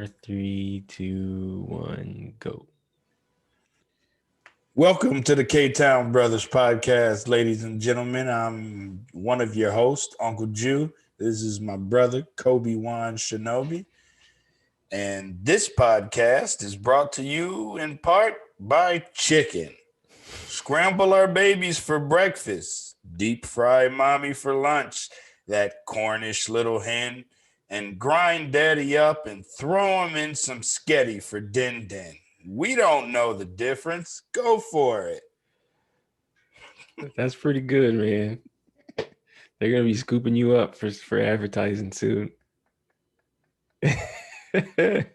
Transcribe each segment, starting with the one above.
Three, two, one, go. Welcome to the K-Town Brothers podcast, ladies and gentlemen. I'm one of your hosts, Uncle Jew. This is my brother, Kobe Wan Shinobi. And this podcast is brought to you in part by chicken. Scramble our babies for breakfast, deep fry mommy for lunch, that Cornish little hen, and grind daddy up and throw him in some sketty for din din. We don't know the difference. Go for it. That's pretty good, man. They're gonna be scooping you up for advertising soon. I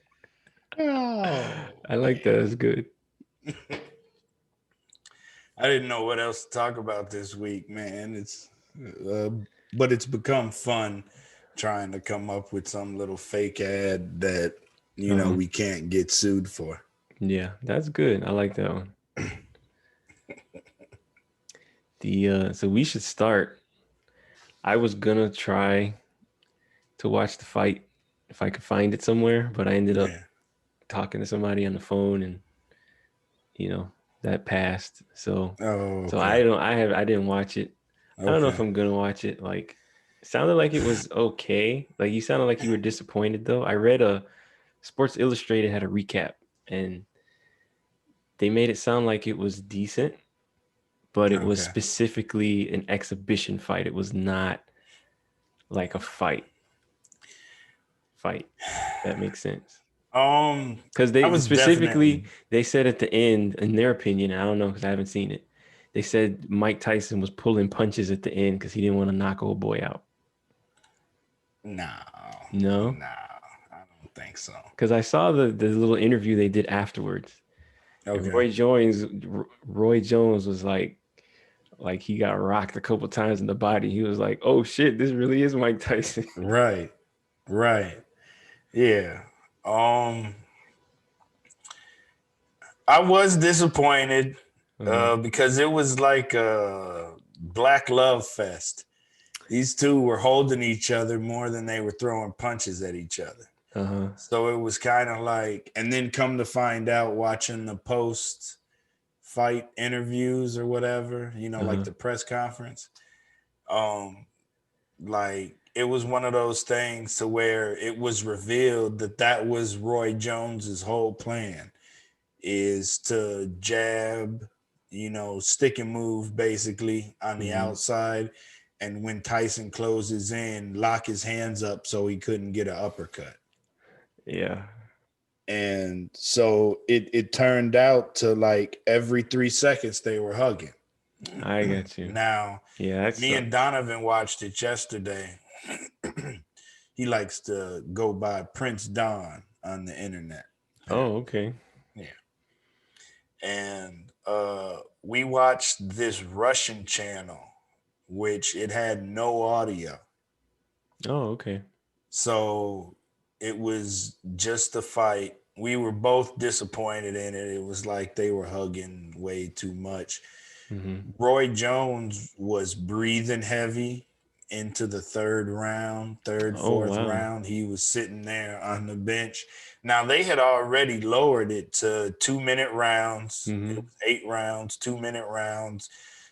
like that. That's good. I didn't know what else to talk about this week, man. But it's become fun trying to come up with some little fake ad that we can't get sued for. Yeah, that's good. I like that one. So we should start. I was gonna try to watch the fight if I could find it somewhere, but I ended up talking to somebody on the phone, and that passed. So I didn't watch it. I don't know if I'm gonna watch it. Like, it sounded like it was okay. Like, you sounded like you were disappointed though. I read Sports Illustrated had a recap, and they made it sound like it was decent, but it was specifically an exhibition fight. It was not like a fight. That makes sense. Because they said at the end, in their opinion, I don't know because I haven't seen it, they said Mike Tyson was pulling punches at the end because he didn't want to knock old boy out. No, I don't think so. Because I saw the little interview they did afterwards. Okay. Roy Jones was like he got rocked a couple times in the body. He was like, "Oh shit, this really is Mike Tyson." Right. Yeah. I was disappointed because it was like a black love fest. These two were holding each other more than they were throwing punches at each other. So it was kind of like, and then come to find out, watching the post-fight interviews or whatever, like the press conference, like it was one of those things to where it was revealed that was Roy Jones's whole plan, is to jab, stick and move basically on the outside. And when Tyson closes in, lock his hands up so he couldn't get an uppercut. Yeah. And so it turned out to like every 3 seconds they were hugging. I get you. Now, me and Donovan watched it yesterday. He likes to go by Prince Don on the internet. Oh, okay. Yeah. And we watched this Russian channel, which it had no audio. Oh, okay. So it was just a fight. We were both disappointed in it. It was like they were hugging way too much. Roy Jones was breathing heavy into the fourth round. He was sitting there on the bench. Now, they had already lowered it to 2-minute rounds. It was 8 rounds, 2-minute rounds.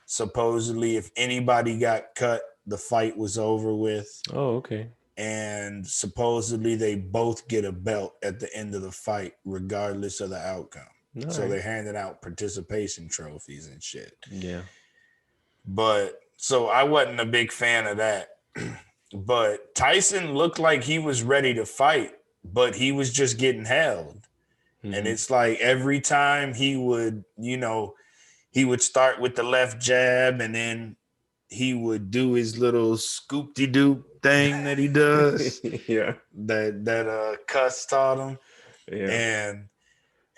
Supposedly, if anybody got cut, the fight was over with. Oh, okay. And supposedly they both get a belt at the end of the fight, regardless of the outcome. All so they're handing out participation trophies and shit. Yeah. But so I wasn't a big fan of that. But Tyson looked like he was ready to fight, but he was just getting held. And it's like every time he would, he would start with the left jab, and then he would do his little scoop-de-doop thing that he does. Yeah. That Cuss taught him. Yeah.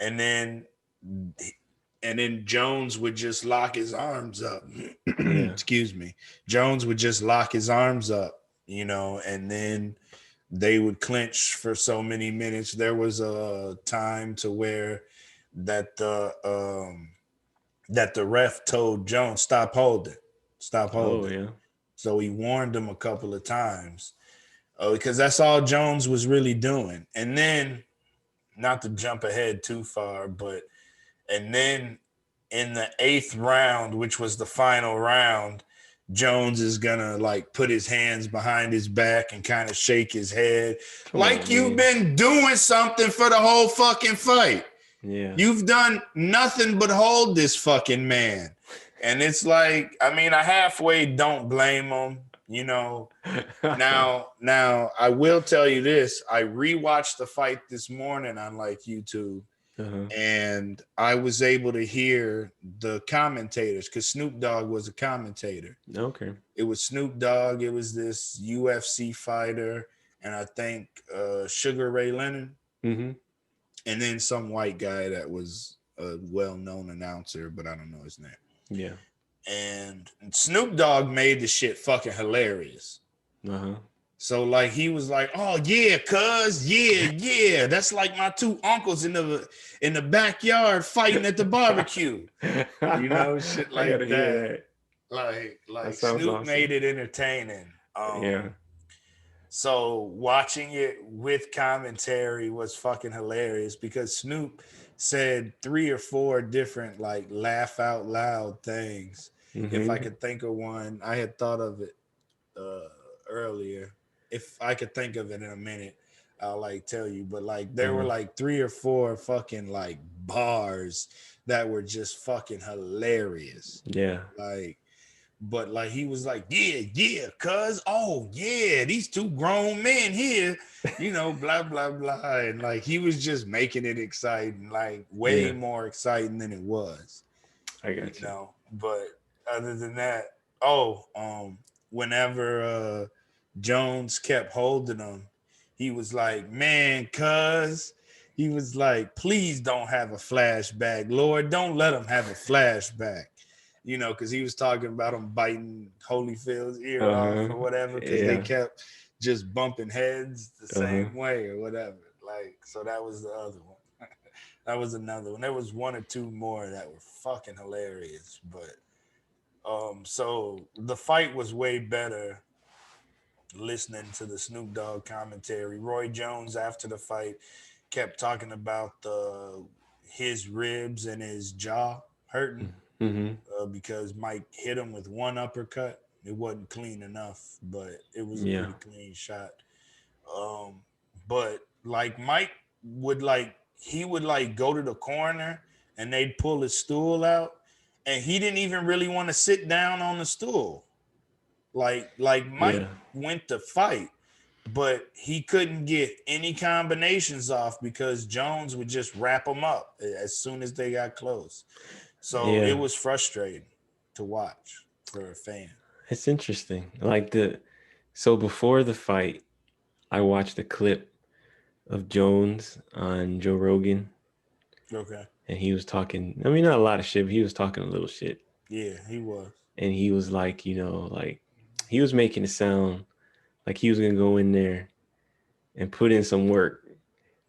And then Jones would just lock his arms up. Excuse me. Jones would just lock his arms up, and then they would clinch for so many minutes. There was a time to where that the ref told Jones, stop holding. Oh, yeah. So he warned him a couple of times because that's all Jones was really doing. And then not to jump ahead too far, but and then in the 8th round, which was the final round, Jones is gonna like put his hands behind his back and kind of shake his head Come like on, you've man. been doing something for the whole fucking fight. Yeah. You've done nothing but hold this fucking man. And it's like, I mean, I halfway don't blame him, you know. Now I will tell you this. I rewatched the fight this morning on like YouTube, Uh-huh. and I was able to hear the commentators because Snoop Dogg was a commentator. Okay. It was Snoop Dogg, it was this UFC fighter, and I think Sugar Ray Leonard, Mm-hmm. and then some white guy that was a well-known announcer, but I don't know his name. Yeah. And Snoop Dogg made the shit fucking hilarious. Uh-huh. So like he was like, "Oh yeah, cuz, yeah, that's like my two uncles in the backyard fighting at the barbecue." You know, shit I gotta like hear that. that. That Like sounds Snoop awesome. made it entertaining. Yeah. So watching it with commentary was fucking hilarious because Snoop said 3 or 4 different like laugh out loud things. If I Mm-hmm. could think of one, I had thought of it earlier. If I could think of it in a minute, I'll like tell you. But like there were Uh-huh. like 3 or 4 fucking like bars that were just fucking hilarious. Yeah. Like, but like he was like, yeah, cuz, oh yeah, these two grown men here, you know, blah blah blah. And like he was just making it exciting, like way Yeah. more exciting than it was, I you got you. know. But other than that, whenever Jones kept holding him, he was like, man, cuz, he was like, please don't have a flashback. Lord, don't let him have a flashback. You know, because he was talking about him biting Holyfield's ear off Uh-huh. or whatever, because they Yeah. kept just bumping heads the Uh-huh. same way or whatever. Like, so that was the other one. That was another one. There was 1 or 2 more that were fucking hilarious. But so the fight was way better listening to the Snoop Dogg commentary. Roy Jones after the fight kept talking about his ribs and his jaw hurting Mm-hmm. because Mike hit him with one uppercut. It wasn't clean enough, but it was a Yeah. pretty clean shot. Um, but like Mike would like he would like go to the corner and they'd pull his stool out, and he didn't even really want to sit down on the stool. Like Mike Yeah. went to fight, but he couldn't get any combinations off because Jones would just wrap him up as soon as they got close. So it Yeah. was frustrating to watch for a fan. It's interesting. Like so before the fight, I watched a clip of Jones on Joe Rogan, Okay. and he was talking, I mean, not a lot of shit, but he was talking a little shit. Yeah, he was. And he was like, like he was making it sound like he was gonna go in there and put in some work.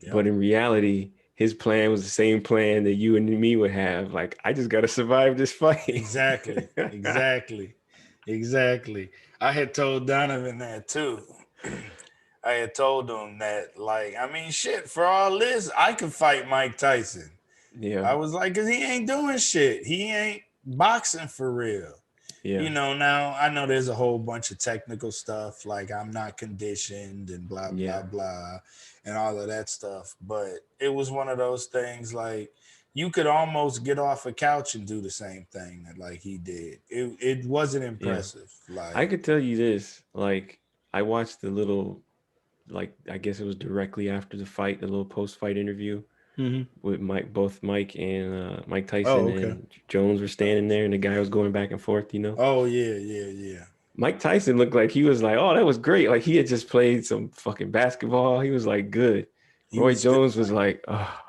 Yep. But in reality, his plan was the same plan that you and me would have. Like, I just gotta survive this fight. Exactly. Exactly. Exactly. I had told Donovan that too. I had told him that, like, I mean, shit, for all this, I could fight Mike Tyson. Yeah. I was like, because he ain't doing shit. He ain't boxing for real. Yeah. You know, now I know there's a whole bunch of technical stuff, like I'm not conditioned and blah, blah, Yeah. blah, and all of that stuff. But it was one of those things like you could almost get off a couch and do the same thing that like he did. It wasn't Yeah. impressive. I Like, could tell you this. Like, I watched the little, like, I guess it was directly after the fight, the little post fight interview with both Mike and Mike oh, Tyson okay. and Jones were standing there, and the guy was going back and forth. Oh, yeah, yeah, yeah. Mike Tyson looked like he was like, oh, that was great. Like he had just played some fucking basketball. He was like good. He Roy was good. Jones was like, oh,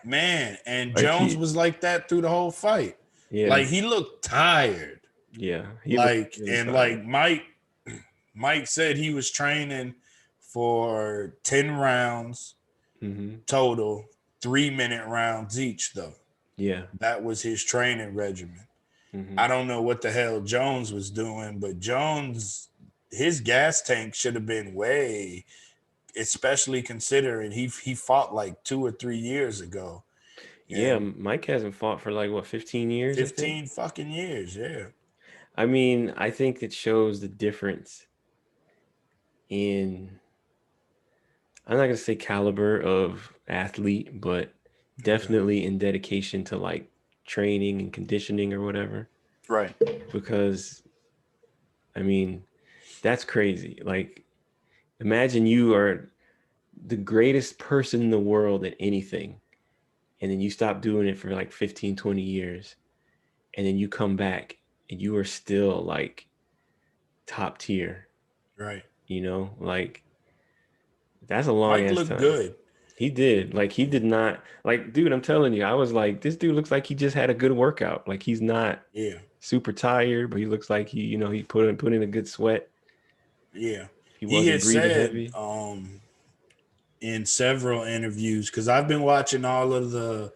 Man, and like Jones was like that through the whole fight. yeah, Like he looked tired. yeah, he looked Like, really and tired. like Mike said he was training for 10 rounds Hmm. total, 3-minute rounds each, though. Yeah. That was his training regimen. Hmm. I don't know what the hell Jones was doing, but Jones, his gas tank should have been way especially considering he fought like 2 or 3 years ago. Yeah, And Mike hasn't fought for like what, 15 years, I think. 15 fucking years, yeah. I mean, I think it shows the difference in, I'm not gonna say caliber of athlete, but Okay. definitely in dedication to like training and conditioning or whatever. Right. Because I mean, that's crazy. Like, imagine you are the greatest person in the world at anything, and then you stop doing it for like 15, 20 years, and then you come back and you are still like top tier, Right. like that's a long Mike ass looked time. good. He did. Like, he did not, like, dude, I'm telling you, I was like, this dude looks like he just had a good workout. Like, he's not Yeah. super tired, but he looks like he put in a good sweat. Yeah. He He wasn't had breathing said heavy. in several interviews, because I've been watching all of the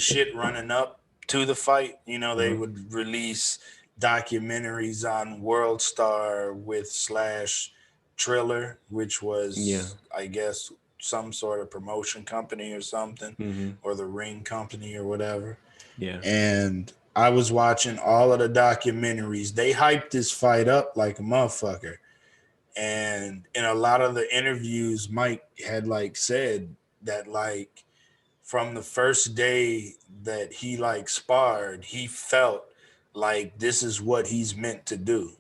shit running up to the fight. They Uh-huh. would release documentaries on World Star with slash Triller, which Yeah. was, I guess, some sort of promotion company or something, Mm-hmm. or the ring company or whatever. Yeah. And I was watching all of the documentaries. They hyped this fight up like a motherfucker. And in a lot of the interviews, Mike had like said that like from the first day that he like sparred, he felt like this is what he's meant to do,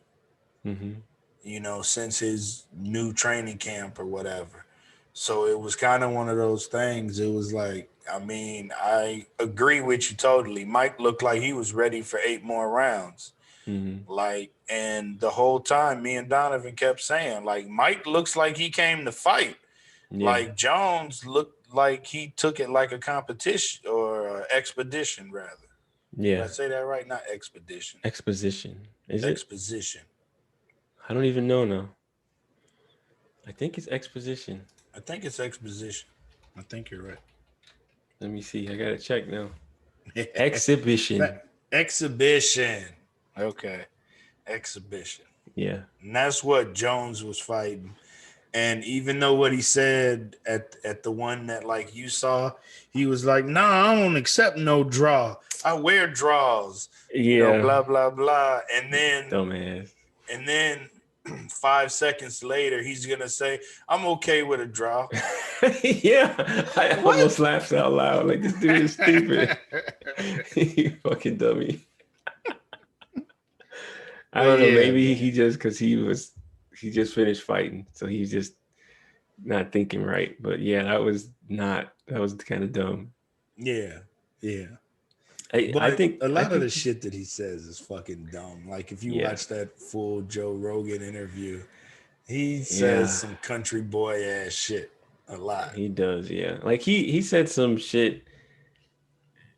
Mm-hmm. since his new training camp or whatever. So it was kind of one of those things. It was like, I mean, I agree with you totally. Mike looked like he was ready for 8 more rounds. Mm-hmm. Like, and the whole time, me and Donovan kept saying, like, Mike looks like he came to fight. Yeah. Like, Jones looked like he took it like a competition or expedition, rather. Did I Yeah. say that right? Not expedition, Exposition. Is it? exposition. I don't even know now. I think it's exposition. I think it's exposition. I think you're Let me see. I gotta check now. right. Exhibition. Exhibition. Okay. Exhibition. Yeah. And that's what Jones was fighting. And even though what he said at the one that like you saw, he was like, "Nah, I don't accept no draw. I wear draws, Yeah. blah blah blah." Dumbass. And then 5 seconds later, he's gonna say, "I'm okay with a draw." Yeah. I almost What? laughed out loud. Like, this dude is stupid. You fucking dummy. I But don't know. yeah, Maybe he man. just, because he just finished fighting, so he's just not thinking right. But yeah, that was kind of dumb. Yeah, yeah. I But think a I lot of think the shit that he says is fucking dumb. Like if you yeah, watch that full Joe Rogan interview, he says yeah, some country boy ass shit a lot. he does. Yeah, like he said some shit,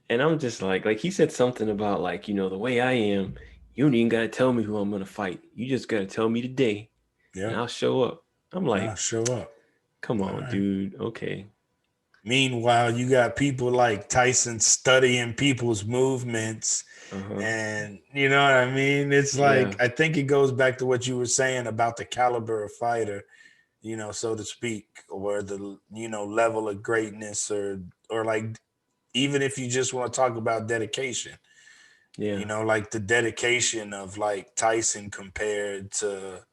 and I'm just like he said something about, like, the way I am. You don't even gotta tell me who I'm gonna fight. You just gotta tell me today, and Yep. I'll show up. I'm I'll like, show up. come All on, right. dude. Okay. Meanwhile, you got people like Tyson studying people's movements. Uh-huh. And you know what I mean? It's Yeah. like, I think it goes back to what you were saying about the caliber of fighter, so to speak, or the, level of greatness, or like, even if you just want to talk about dedication, Yeah. like the dedication of like Tyson compared to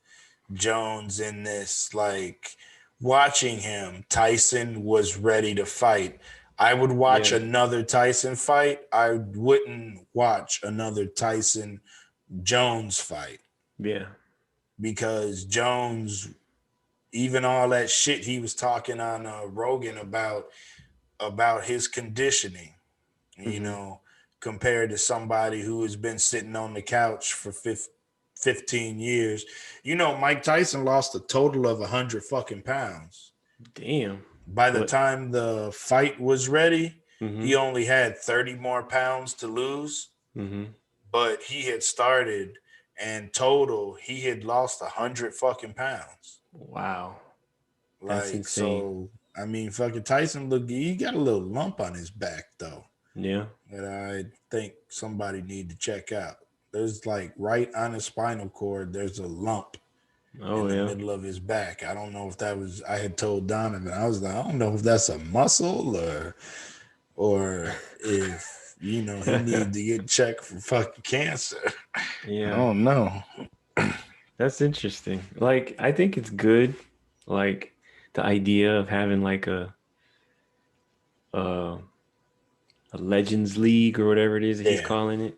Jones in this, like watching him, Tyson was ready to fight. I would watch Yeah. another Tyson fight. I wouldn't watch another Tyson Jones fight, Yeah. because Jones, even all that shit he was talking on Rogan about his conditioning, you Mm-hmm. know, compared to somebody who has been sitting on the couch for 15 years. Mike Tyson lost a total of 100 fucking pounds. Damn. By the But time the fight was ready, he mm-hmm. only had 30 more pounds to lose, Mm-hmm. but he had started, and total he had lost 100 fucking pounds. Wow. That's Like, insane. so I mean, fucking Tyson he got a little lump on his back though, Yeah. that I think somebody need to check out. There's like right on his spinal cord, there's a lump. Oh in the yeah. middle of his back. I don't know if that was. I had told Donovan. I was like, I don't know if that's a muscle or if he needs to get checked for fucking cancer. I Yeah. don't know. That's interesting. Like, I think it's good, like the idea of having like uh, a Legends League or whatever it is that he's Yeah, calling it.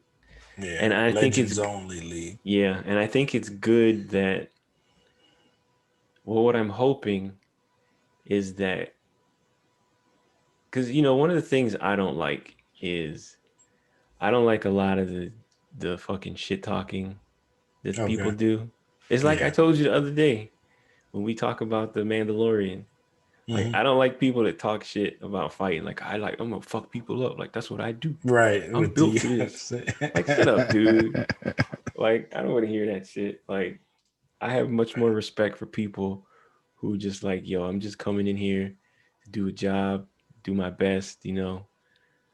yeah. And I think it's Legends only league. yeah, and I think it's good that well, what I'm hoping is that because one of the things I don't like is I don't like a lot of the fucking shit talking that people Okay. do. It's like I Yeah. told you the other day when we talk about the Mandalorian. Like Hmm. I don't like people that talk shit about fighting. Like I'm gonna fuck people up. Like that's what I do. Right I'm with built the for this. UFC. Like shut up, dude. Like I don't want to hear that shit. Like I have much more respect for people who just like, yo, I'm just coming in here to do a job, do my best.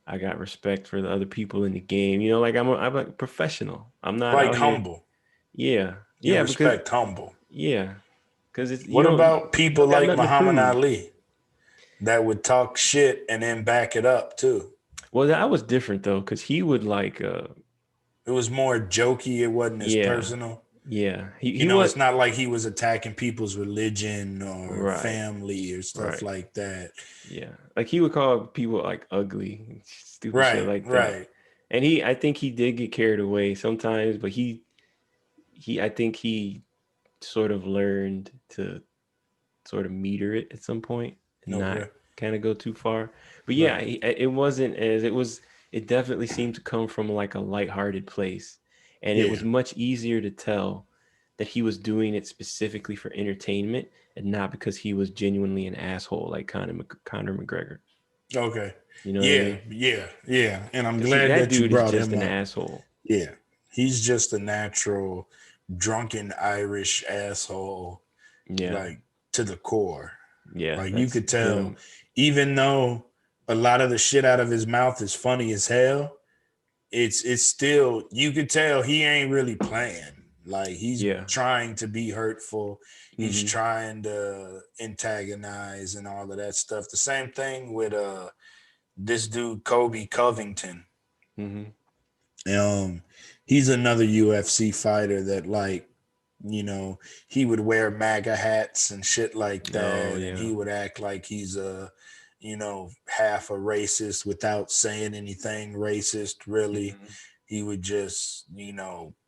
I got respect for the other people in the game. Like I'm like a professional. I'm not Like out here. humble. Yeah, You yeah, because respect humble. yeah, because it's What about you people don't got like nothing to Muhammad prove. Ali that would talk shit and then back it up too? Well, that was different though, because he would like, It was more jokey. It wasn't as yeah, personal. yeah, he was It's not like he was attacking people's religion or right, family or stuff right, like that. yeah, like he would call people like ugly, stupid shit Right, like that, right. and I think he did get carried away sometimes, but I think he sort of learned to sort of meter it at some point and not Okay. kind of go too far. But yeah, Right. it wasn't as it was. It definitely seemed to come from like a lighthearted place, and it was Yeah. much easier to tell that he was doing it specifically for entertainment and not because he was genuinely an asshole like Conor McGregor. Okay. You know what I Yeah, mean? yeah, yeah. And I'm Because glad that that you dude is brought just him an up. asshole. Yeah. He's just a natural drunken Irish asshole, Yeah, like to the core. yeah, Like you that's could tell, him. even though a lot of the shit out of his mouth is funny as hell, it's still you could tell he ain't really playing. Like he's Yeah. trying to be hurtful. He's Mm-hmm. trying to antagonize and all of that stuff. The same thing with this dude Kobe Covington. Mm-hmm. Um, he's another UFC fighter that you know, he would wear MAGA hats and shit like Oh that, and yeah. he would act like he's half a racist without saying anything racist, really. Mm-hmm. He would just,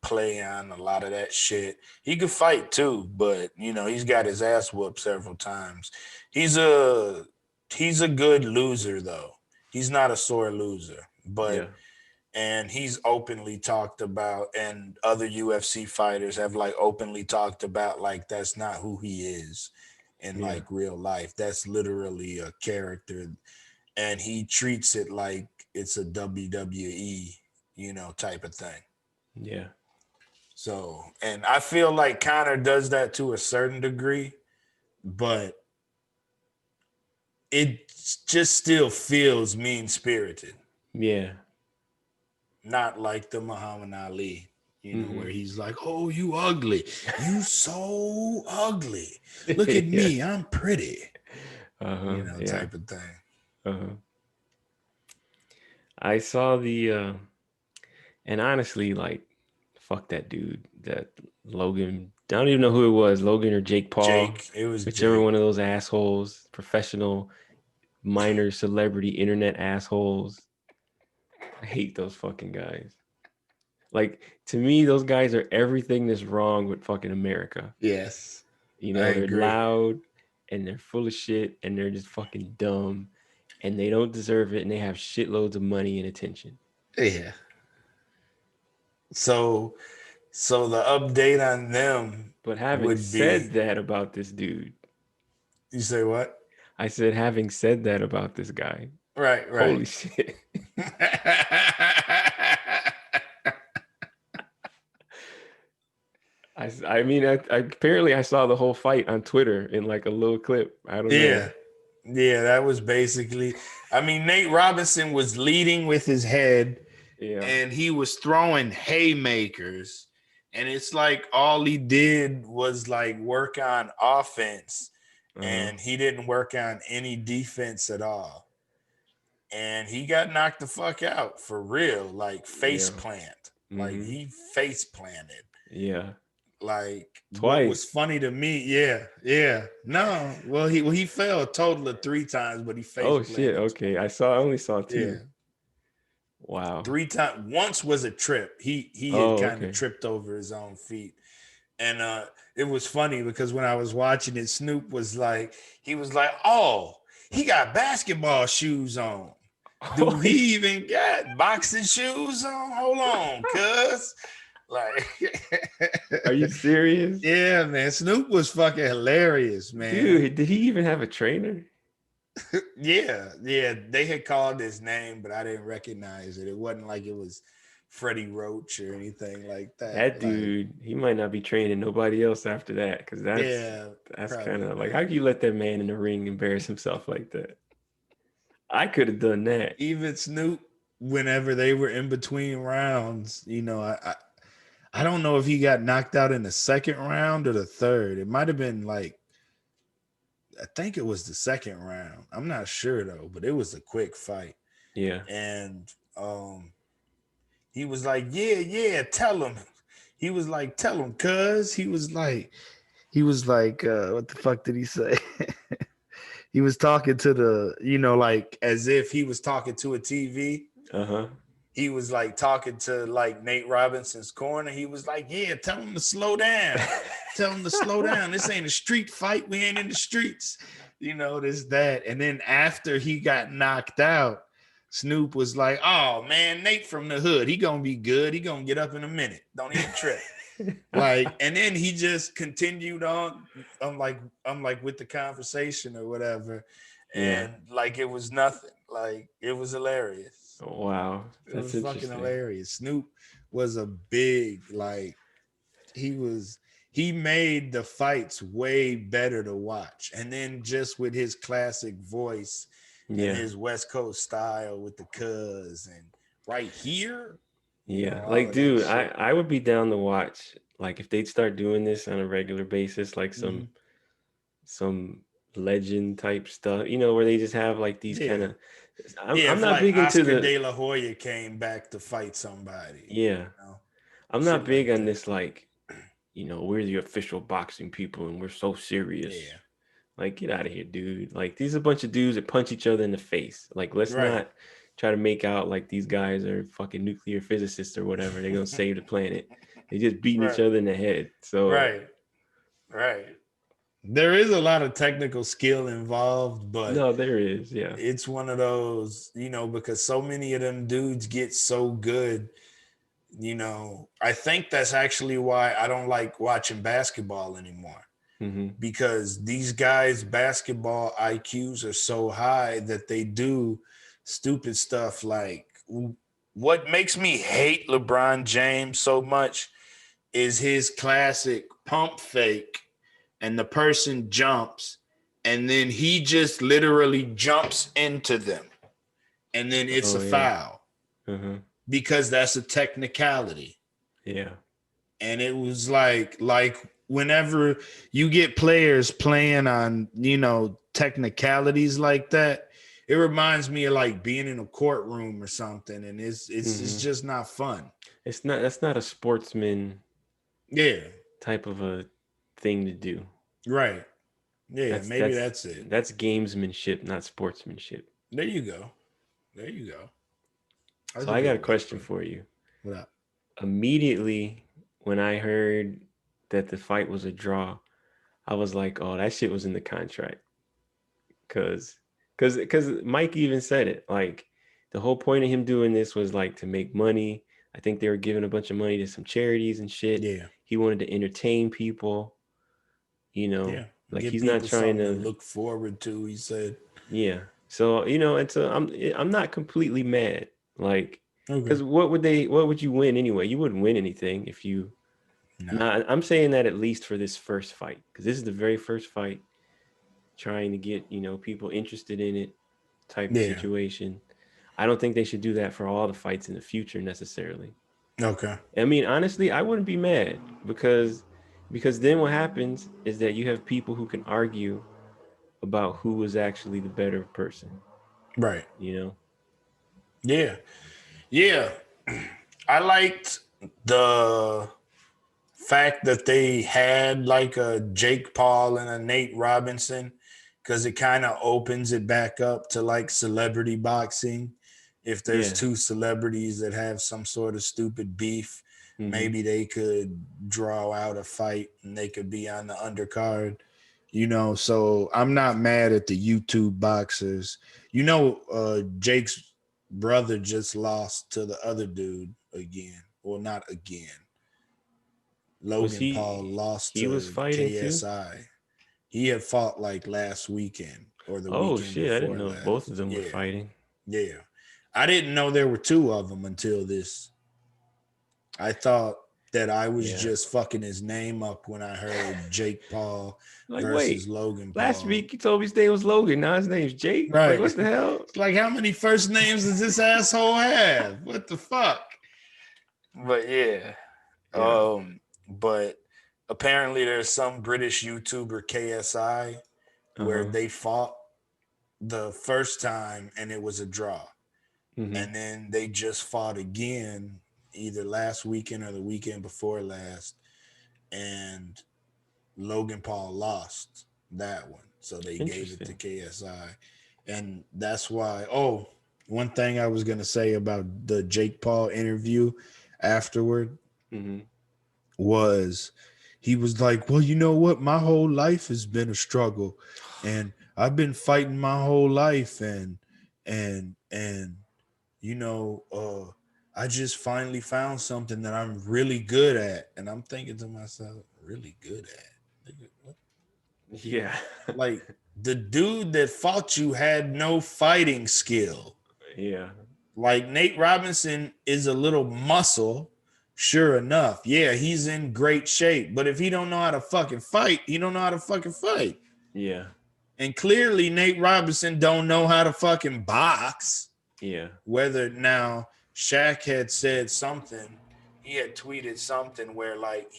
play on a lot of that shit. He could fight too, but he's got his ass whooped several times. He's a he's a good loser though. He's not a sore loser, but Yeah. and he's openly talked about, and other UFC fighters have like openly talked about, like that's not who he is in Yeah. like real life. That's literally a character, and he treats it like it's a WWE, type of thing. Yeah. So, and I feel like Connor does that to a certain degree, but it just still feels mean spirited. Yeah. Not like the Muhammad Ali, where Mm-hmm. he's like, "Oh, you ugly. You so ugly. Look at Yeah. me. I'm pretty." Uh-huh. Yeah. Type of thing. Uh-huh. I saw the and honestly, like, fuck that dude, that Logan. I don't even know who it was, Logan or Jake Paul, Jake, it was whichever Jake. one of those assholes, professional, minor celebrity internet assholes. I hate those fucking guys. Like to me, those guys are everything that's wrong with fucking America. Yes, I They're agree. loud and they're full of shit and they're just fucking dumb and they don't deserve it and they have shitloads of money and attention. Yeah. So, the update on them But having would be, said that about this dude, you say what? I said, having said that about this guy, Right, right. holy shit. Apparently I saw the whole fight on Twitter in like a little clip. I don't know. Yeah. Yeah, that was basically, I mean, Nate Robinson was leading with his head Yeah. and he was throwing haymakers, And it's like all he did was like work on offense, Uh-huh. and he didn't work on any defense at all. And he got knocked the fuck out for real, like face Yeah. plant. Like Mm-hmm. he face planted. Yeah. Like what was Twice. funny to me, yeah. No, well he fell a total of 3 times, but he face Oh shit. planted Okay. twice. I only saw Yeah. two. Wow. 3 times. Once was a trip. He had Oh, kind of okay. tripped over his own feet. And it was funny because when I was watching it, Snoop was like, he was like, oh, he got basketball shoes on. Do Oh, he even got boxing shoes on? Hold on, cuz. Like, are you serious? yeah, man. Snoop was fucking hilarious, man. Dude, did he even have a trainer? Yeah. They had called his name, but I didn't recognize it. It wasn't like it was Freddie Roach or anything like that. That Like, dude, he might not be training nobody else after that, because yeah, that's kind probably of like, how not. can you let that man in the ring embarrass himself like that? I could have done that. Even Snoop, whenever they were in between rounds, I don't know if he got knocked out in the second round or the third. It might have been like, I think it was the second round. I'm not sure though, but it was a quick fight. Yeah. And he was like, yeah, tell him. He was like, tell him, cuz. He was like, what the fuck did he say? He was talking to the, like as if he was talking to a TV. Uh-huh. He was like talking to like Nate Robinson's corner. He was like, yeah, tell him to slow down. Tell him to slow down. This ain't a street fight. We ain't in the streets. This, that. And then after he got knocked out, Snoop was like, oh man, Nate from the hood. He gonna be good. He gonna get up in a minute. Don't even trip. Like, and then he just continued on. I'm like with the conversation or whatever. Yeah. And like it was nothing. Like it was hilarious. Wow. It That's was fucking interesting. hilarious. Snoop was a big, like, he was he made the fights way better to watch. And then just with his classic voice and Yeah. his West Coast style with the cuz and right here, Yeah. all Like, of that dude, I shit. I would be down to watch, like, if they'd start doing this on a regular basis, like Mm-hmm. some legend type stuff, where they just have like these kind Yeah. of, Yeah, I'm if not like big into Oscar the, De La Hoya came back to fight somebody, yeah, I'm not shit big like on that. this, like, we're the official boxing people and we're so serious. Yeah, Like, get out of here, dude. Like, these are a bunch of dudes that punch each other in the face. Like, let's right, not try to make out like these guys are fucking nuclear physicists or whatever. They're gonna save the planet. They just beating each right, other in the head. So right, right. There is a lot of technical skill involved, but no, there is, yeah. it's one of those, because so many of them dudes get so good. I think that's actually why I don't like watching basketball anymore, Mm-hmm. because these guys' basketball IQs are so high that they do stupid stuff like, what makes me hate LeBron James so much is his classic pump fake, and the person jumps and then he just literally jumps into them and then it's a Oh yeah. foul Uh-huh. because that's a technicality. Yeah. And it was like whenever you get players playing on, technicalities like that, it reminds me of like being in a courtroom or something, and it's Mm-hmm. just not fun. That's not a sportsman Yeah, type of a thing to do. right. Yeah, That's maybe that's that's it. that's gamesmanship, not sportsmanship. There you go. There you go. That's So a I got a good way to question put it. for you. What up? Immediately when I heard that the fight was a draw, I was like, "Oh, that shit was in the contract." Cause, cause Mike even said it. Like, the whole point of him doing this was like to make money. I think they were giving a bunch of money to some charities and shit. Yeah, He wanted to entertain people. You know, yeah. like Give he's not people trying something to to. look forward to. He said. Yeah. So I'm not completely mad. Like, Okay. because what would you win anyway? You wouldn't win anything if you. No. Nah, I'm saying that at least for this first fight, because this is the very first fight, trying to get people interested in it, type of Yeah. situation. I don't think they should do that for all the fights in the future necessarily. Okay. I mean, honestly, I wouldn't be mad because then what happens is that you have people who can argue about who was actually the better person, Right. you know? Yeah. Yeah. I liked the fact that they had like a Jake Paul and a Nate Robinson because it kind of opens it back up to like celebrity boxing. If there's Yeah. two celebrities that have some sort of stupid beef, Hmm. maybe they could draw out a fight and they could be on the undercard. So I'm not mad at the YouTube boxers. Jake's brother just lost to the other dude again. Well, not again. Was Logan Paul lost he was to fighting too? KSI. He had fought like last weekend or the Oh weekend shit, I didn't before know both last. of them were Yeah. fighting. Yeah. I didn't know there were two of them until this. I thought that I was Yeah. just fucking his name up when I heard Jake Paul Like, versus wait, Logan last Paul. week you told me his name was Logan. Now his name's Jake. Like, Right. what the hell? It's like, how many first names does this asshole have? What the fuck? But yeah. Yeah. But apparently there's some British YouTuber KSI where Uh-huh. they fought the first time and it was a draw. Hmm. And then they just fought again either last weekend or the weekend before last. And Logan Paul lost that one. So they gave it to Interesting. KSI. And that's why. Oh, one thing I was going to say about the Jake Paul interview afterward Hmm. was he was like, well, you know what? My whole life has been a struggle. And I've been fighting my whole life. And, I just finally found something that I'm really good at. And I'm thinking to myself, really good at? What? Yeah. Like the dude that fought you had no fighting skill. Yeah. Like Nate Robinson is a little muscle, sure enough. Yeah, he's in great shape. But if he don't know how to fucking fight, he don't know how to fucking fight. Yeah. And clearly Nate Robinson don't know how to fucking box. Yeah. Whether now Shaq had said something, he had tweeted something where like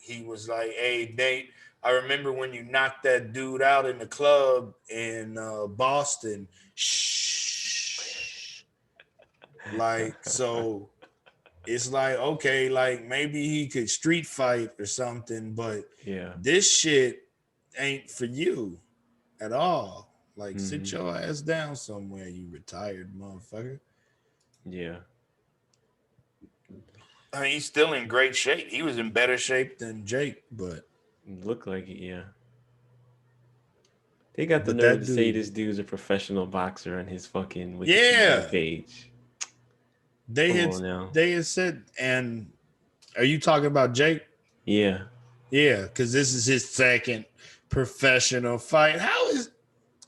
he was like, "Hey Nate, I remember when you knocked that dude out in the club in Boston." Shh. Like so, it's like okay, like maybe he could street fight or something, but Yeah. this shit ain't for you at all. Like sit Hmm. your ass down somewhere, you retired motherfucker. Yeah. I mean, he's still in great shape. He was in better shape than Jake, but Look like it, yeah. They got the but nerve that to say dude, this dude's a professional boxer on his fucking Wikipedia yeah, page. they Come had on now. they had said. And are you talking about Jake? Yeah. Yeah, because this is his second professional fight. How is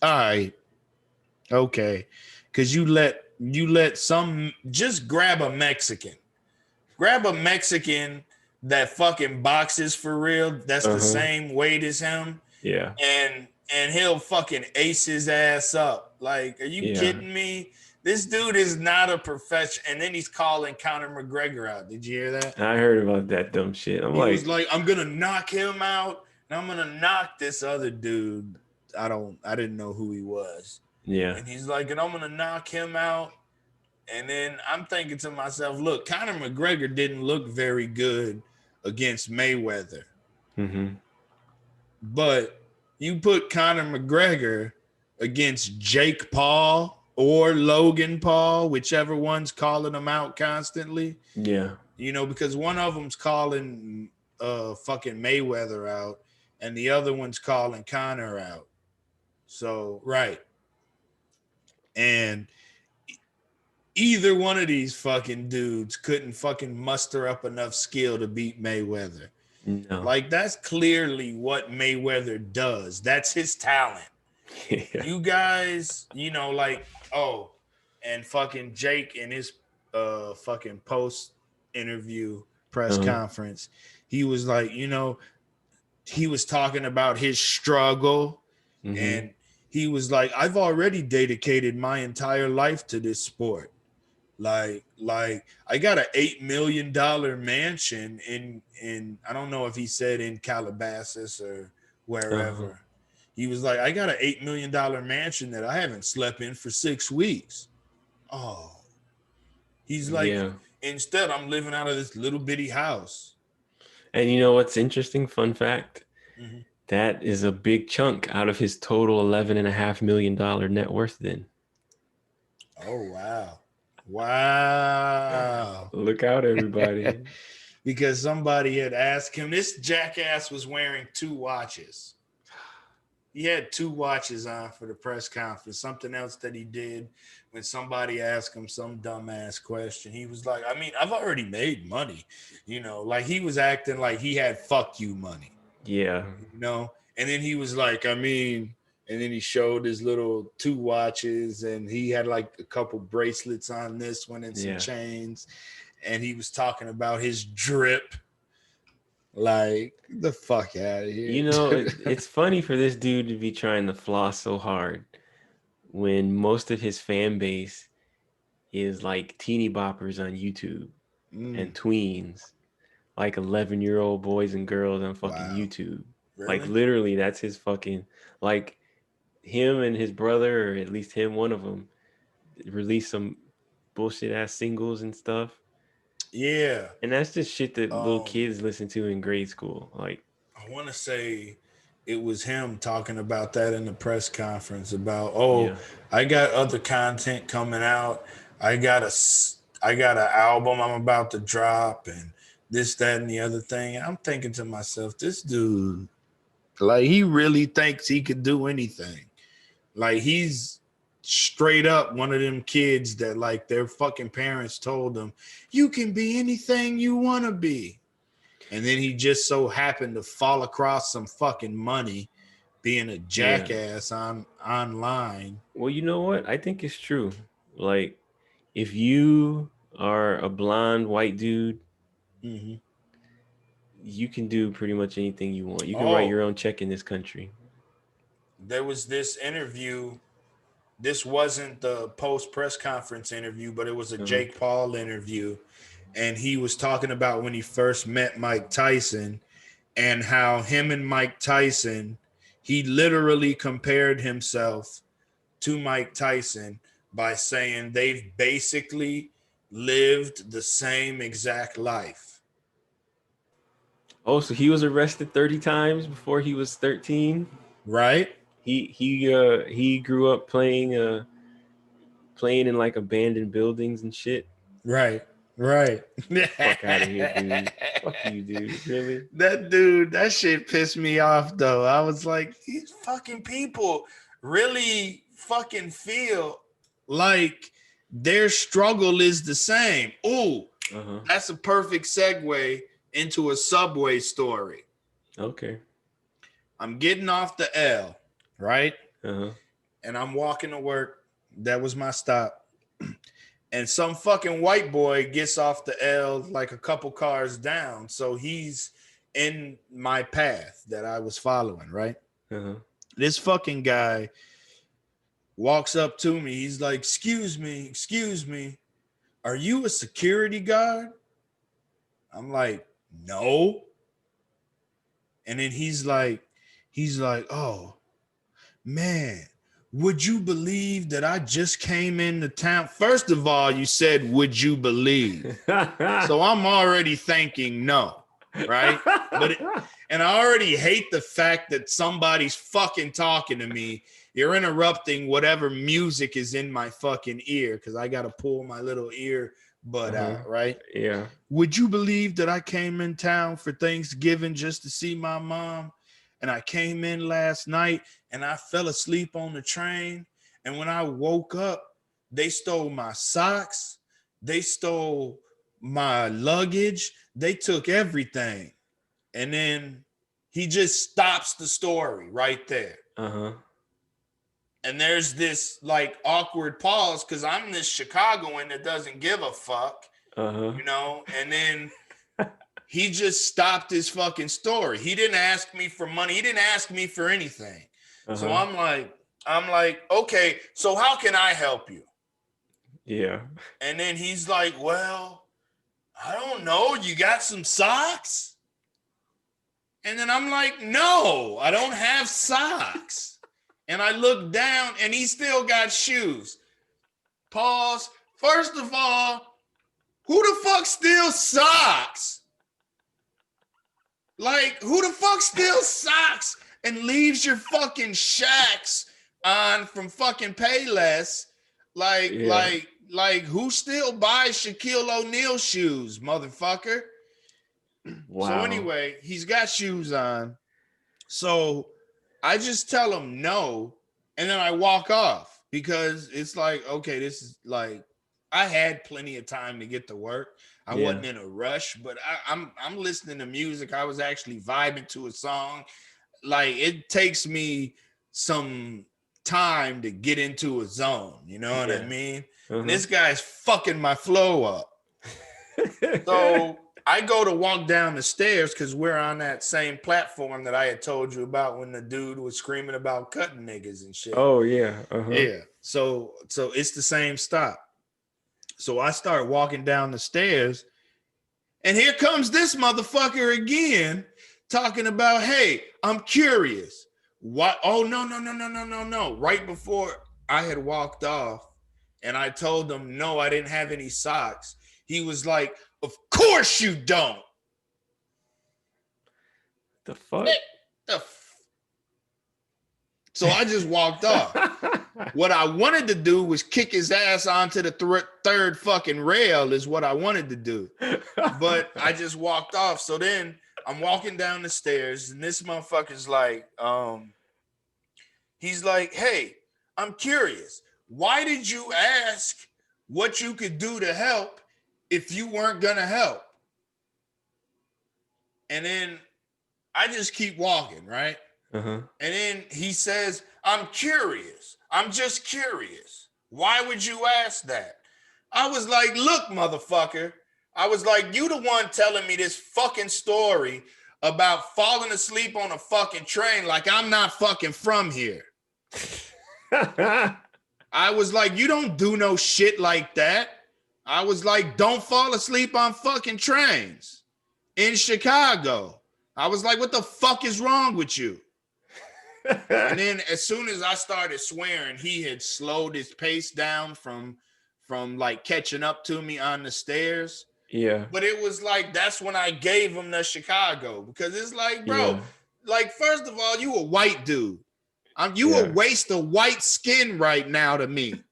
all right? Okay, because you let some just grab a Mexican that fucking boxes for real. That's the Uh-huh. same weight as him Yeah. and he'll fucking ace his ass up. Like, are you Yeah. kidding me? This dude is not a professional. And then he's calling Conor McGregor out. Did you hear that? I heard about that dumb shit. I'm He was like, like, I'm gonna knock him out, and I'm gonna knock this other dude. I didn't know who he was. yeah. And he's like, and I'm gonna knock him out. And then I'm thinking to myself, look, Conor McGregor didn't look very good against Mayweather. Hmm. But you put Conor McGregor against Jake Paul or Logan Paul, whichever one's calling him out constantly, Yeah. because one of them's calling fucking Mayweather out and the other one's calling Conor out. So, right. And either one of these fucking dudes couldn't fucking muster up enough skill to beat Mayweather. No. Like, that's clearly what Mayweather does. That's his talent. Yeah. You guys, and fucking Jake in his fucking post interview press Uh-huh. conference, he was like, he was talking about his struggle Hmm. and he was like, I've already dedicated my entire life to this sport. Like I got an $8 million mansion in I don't know if he said in Calabasas or wherever. He was like, I got an $8 million mansion that I haven't slept in for 6 weeks. Oh, he's like, Yeah. instead I'm living out of this little bitty house. And you know what's interesting? Fun fact. Mm-hmm. That is a big chunk out of his total $11.5 million net worth then. Oh wow. Wow. Look out, everybody. Because somebody had asked him, this jackass was wearing 2 watches. He had 2 watches on for the press conference. Something else that he did when somebody asked him some dumbass question. He was like, I mean, I've already made money. Like he was acting like he had fuck you money. Yeah. And then he was like, I mean, and then he showed his little 2 watches and he had like a couple bracelets on this one and some chains. And he was talking about his drip. Like, the fuck out of here. It's funny for this dude to be trying to floss so hard when most of his fan base is like teeny boppers on YouTube and tweens, like 11-year-old boys and girls on fucking YouTube. Really? Like literally that's his fucking, like him and his brother, or at least him, one of them, released some bullshit ass singles and stuff. Yeah. And that's just shit that little kids listen to in grade school. Like, I want to say it was him talking about that in the press conference about, I got other content coming out. I got an album I'm about to drop and this, that, and the other thing. And I'm thinking to myself, this dude, like, he really thinks he could do anything. Like, he's straight up one of them kids that, like, their fucking parents told them, you can be anything you want to be. And then he just so happened to fall across some fucking money being a jackass online. Well, you know what? I think it's true. Like, if you are a blonde white dude, you can do pretty much anything you want. You can write your own check in this country. There was this interview. This wasn't the post press conference interview, but it was a Jake Paul interview. And he was talking about when he first met Mike Tyson and how him and Mike Tyson, he literally compared himself to Mike Tyson by saying they've basically lived the same exact life. Oh, so he was arrested 30 times before he was 13? Right? He grew up playing in like abandoned buildings and shit. Right. Fuck out of here, dude. Fuck you, dude. Really? That shit pissed me off though. I was like, these fucking people really fucking feel like their struggle is the same. Ooh, that's a perfect segue into a Subway story. Okay. I'm getting off the L, right? And I'm walking to work. That was my stop. And some fucking white boy gets off the L like a couple cars down. So he's in my path that I was following, right? This fucking guy walks up to me. He's like, excuse me. Are you a security guard? I'm like, no. And then he's like, oh, man. Would you believe that I just came into town? First of all, you said, would you believe? So I'm already thinking no, right? And I already hate the fact that somebody's fucking talking to me. You're interrupting whatever music is in my fucking ear because I got to pull my little ear butt out, right? Yeah. Would you believe that I came in town for Thanksgiving just to see my mom? And I came in last night and I fell asleep on the train. And when I woke up, they stole my socks. They stole my luggage. They took everything. And then he just stops the story right there. And there's this like awkward pause because I'm this Chicagoan that doesn't give a fuck, And then he just stopped his fucking story. He didn't ask me for money. He didn't ask me for anything. So I'm like, okay, so how can I help you? Yeah. And then he's like, well, I don't know. You got some socks? And then I'm like, no, I don't have socks. And I look down and he still got shoes. Pause. First of all, who the fuck steals socks? Like, who the fuck steals socks and leaves your fucking shacks on from fucking Payless? Like, who still buys Shaquille O'Neal shoes, motherfucker? Wow. So anyway, he's got shoes on. So I just tell him no, and then I walk off because it's like, okay, this is like, I had plenty of time to get to work. I wasn't in a rush, but I'm listening to music. I was actually vibing to a song. Like, it takes me some time to get into a zone. You know what I mean? And this guy's fucking my flow up. So I go to walk down the stairs because we're on that same platform that I had told you about when the dude was screaming about cutting niggas and shit. Oh yeah. Yeah. So it's the same stop. So I start walking down the stairs, and here comes this motherfucker again talking about, hey, I'm curious. What? Oh, no. Right before I had walked off and I told him, no, I didn't have any socks. He was like, of course you don't. The fuck? So I just walked off. What I wanted to do was kick his ass onto the third fucking rail is what I wanted to do. But I just walked off. So then I'm walking down the stairs and this motherfucker's like, he's like, hey, I'm curious. Why did you ask what you could do to help if you weren't gonna help? And then I just keep walking, right? And then he says, I'm curious. I'm just curious. Why would you ask that? I was like, look, motherfucker. I was like, you the one telling me this fucking story about falling asleep on a fucking train like I'm not fucking from here. I was like, you don't do no shit like that. I was like, don't fall asleep on fucking trains in Chicago. I was like, what the fuck is wrong with you? And then as soon as I started swearing, he had slowed his pace down from like catching up to me on the stairs. Yeah. But it was like, that's when I gave him the Chicago, because it's like, bro, like, first of all, you a white dude. You a waste of white skin right now to me.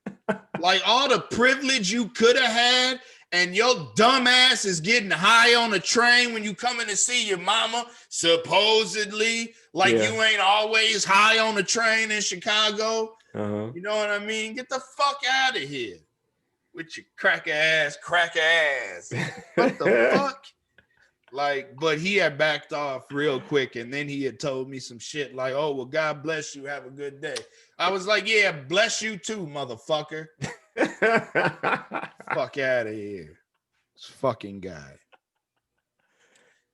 Like, all the privilege you could have had, and your dumb ass is getting high on a train when you coming to see your mama, supposedly. Like, you ain't always high on the train in Chicago. You know what I mean? Get the fuck out of here with your cracker ass. What the fuck? Like, but he had backed off real quick, and then he had told me some shit like, oh, well, God bless you. Have a good day. I was like, yeah, bless you too, motherfucker. Fuck out of here. This fucking guy.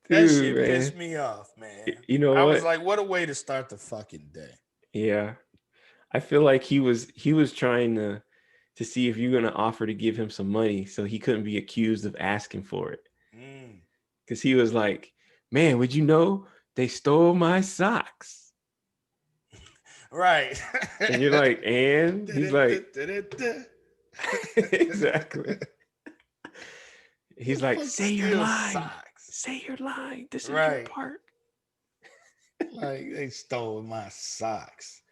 Dude, that shit pissed me off, man. You know what? I was like, what a way to start the fucking day. Yeah. I feel like he was trying to see if you're going to offer to give him some money so he couldn't be accused of asking for it. Because he was like, man, would you know they stole my socks? Right. And you're like, and? He's like, exactly. He's like, say you're lying. Socks? Say you're lying. This is your part. Like, they stole my socks.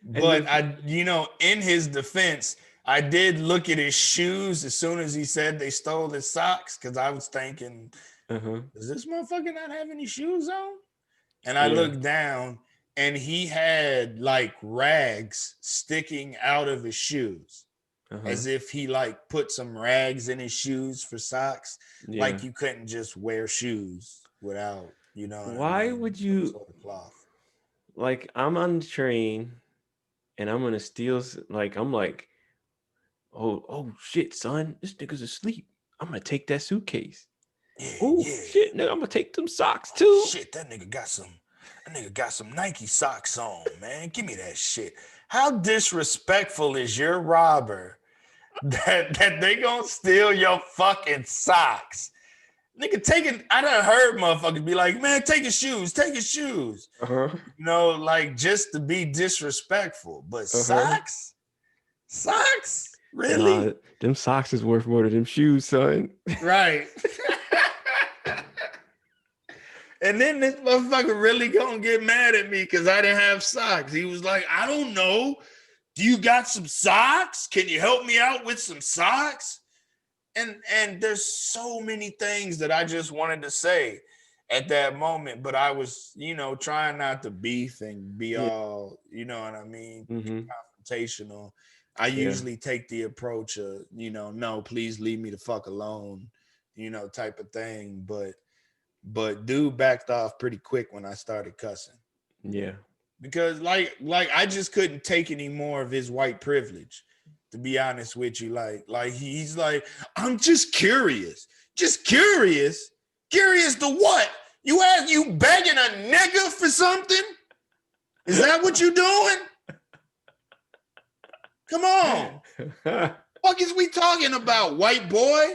But in his defense, I did look at his shoes as soon as he said they stole his socks, because I was thinking, does this motherfucker not have any shoes on? And I looked down, and he had like rags sticking out of his shoes, as if he like put some rags in his shoes for socks. Like, you couldn't just wear shoes without, Why would you? Sort of cloth. Like, I'm on the train, and I'm gonna steal. Like, I'm like, oh shit, son, this nigga's asleep. I'm gonna take that suitcase. Shit, nigga, I'm gonna take them socks too. Shit, that nigga got some Nike socks on, man. Give me that shit. How disrespectful is your robber that they gonna steal your fucking socks. Nigga, I done heard motherfuckers be like, man, take his shoes, take his shoes. Uh-huh. You know, like just to be disrespectful. But Uh-huh. socks? Socks? Nah, Really? them socks is worth more than them shoes, son. Right. And then this motherfucker really gonna get mad at me because I didn't have socks. He was like, I don't know. Do you got some socks? Can you help me out with some socks? And there's so many things that I just wanted to say at that moment, but I was, trying not to beef and be all, you know what I mean, confrontational. I usually take the approach of, no, please leave me the fuck alone, type of thing. But dude backed off pretty quick when I started cussing. Yeah. Because like I just couldn't take any more of his white privilege. To be honest with you, like he's like, I'm just curious. Just curious? Curious to what? You begging a nigga for something? Is that what you doing? Come on. Fuck is we talking about, white boy?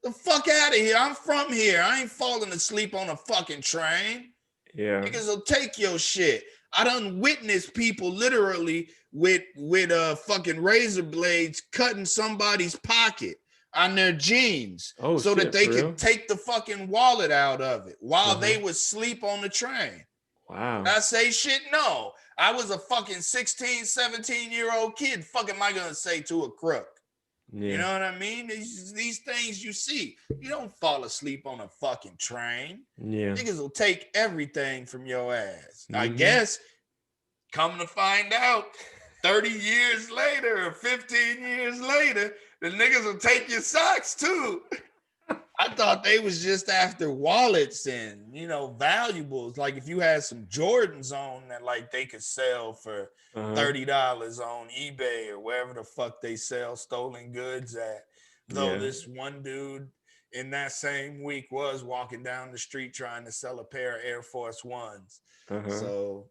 The fuck out of here. I'm from here. I ain't falling asleep on a fucking train. Yeah. Niggas will take your shit. I done witnessed people literally with fucking razor blades cutting somebody's pocket on their jeans so that they could take the fucking wallet out of it while they would sleep on the train. Wow. Did I say shit? No. I was a fucking 16, 17-year-old kid. Fuck am I going to say to a crook? Yeah. You know what I mean? These things you see. You don't fall asleep on a fucking train. Yeah. Niggas will take everything from your ass. I guess, come to find out, 30 years later or 15 years later, the niggas will take your socks too. I thought they was just after wallets and, valuables. Like if you had some Jordans on that like they could sell for $30 on eBay or wherever the fuck they sell stolen goods at. Though this one dude in that same week was walking down the street trying to sell a pair of Air Force Ones. So,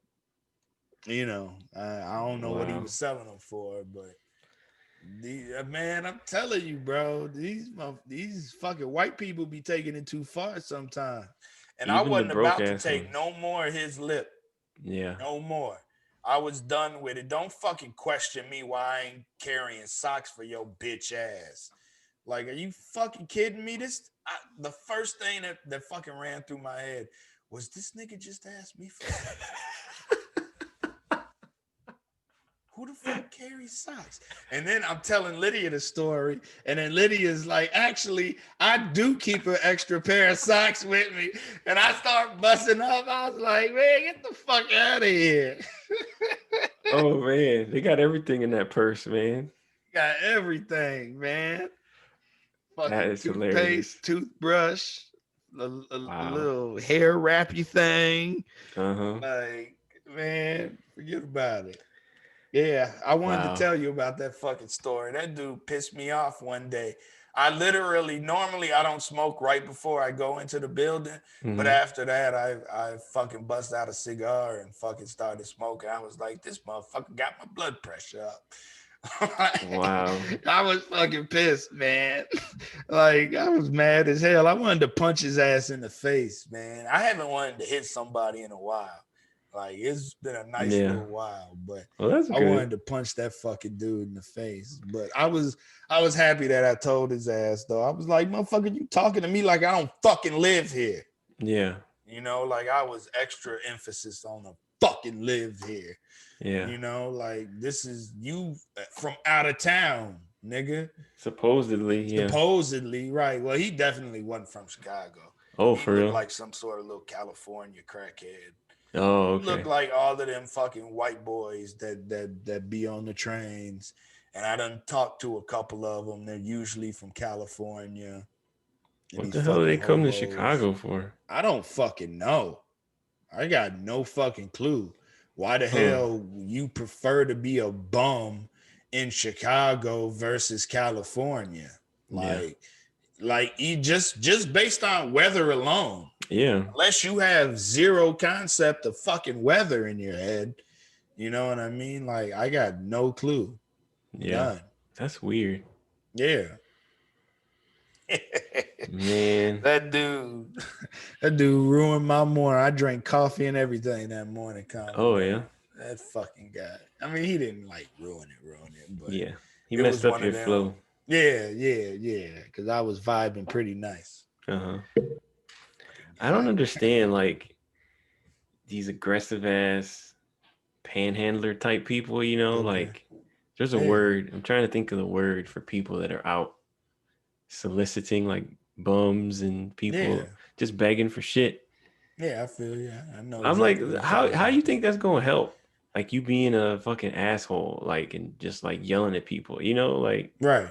I don't know what he was selling them for, but man, I'm telling you, bro, these fucking white people be taking it too far sometimes. And even I wasn't about to take no more of his lip. Yeah. No more. I was done with it. Don't fucking question me why I ain't carrying socks for your bitch ass. Like, are you fucking kidding me? The first thing that fucking ran through my head was, this nigga just asked me for that. Who the fuck carries socks? And then I'm telling Lydia the story. And then Lydia's like, actually, I do keep an extra pair of socks with me. And I start busting up. I was like, man, get the fuck out of here. Oh, man. They got everything in that purse, man. Got everything, man. Fucking that is toothpaste, hilarious. Toothbrush, a little hair wrappy thing. Like, man, forget about it. Yeah, I wanted to tell you about that fucking story. That dude pissed me off one day. I normally I don't smoke right before I go into the building, but after that I fucking bust out a cigar and fucking started smoking. I was like, this motherfucker got my blood pressure up. Wow. I was fucking pissed, man. Like, I was mad as hell. I wanted to punch his ass in the face, man. I haven't wanted to hit somebody in a while. Like, it's been a nice little while, but I wanted to punch that fucking dude in the face. But I was happy that I told his ass, though. I was like, motherfucker, you talking to me like I don't fucking live here. Yeah. Like I was extra emphasis on the fucking live here. Yeah. Like, this is you from out of town, nigga. Supposedly, right. Well, he definitely wasn't from Chicago. Oh, he for real? like some sort of little California crackhead. Oh, okay. Look like all of them fucking white boys that be on the trains. And I done talked to a couple of them. They're usually from California. What the hell do they come to Chicago for? I don't fucking know. I got no fucking clue. Why the hell you prefer to be a bum in Chicago versus California? Like just based on weather alone. Yeah. Unless you have zero concept of fucking weather in your head. You know what I mean? Like, I got no clue. Yeah. None. That's weird. Yeah. Man. that dude ruined my morning. I drank coffee and everything that morning, calming Oh down. yeah. That fucking guy. I mean, he didn't like ruin it, but Yeah. He it was messed up one of your them. flow. Yeah. Because I was vibing pretty nice. Uh-huh. Fucking I don't guy. understand like these aggressive ass panhandler type people, Okay. like there's a Yeah. word. I'm trying to think of the word for people that are out soliciting like bums and Yeah. people just begging for shit. Yeah, I feel you. I know I'm like, exactly what you're how talking do you about. think that's gonna help? Like you being a fucking asshole, like and just like yelling at people, like Right.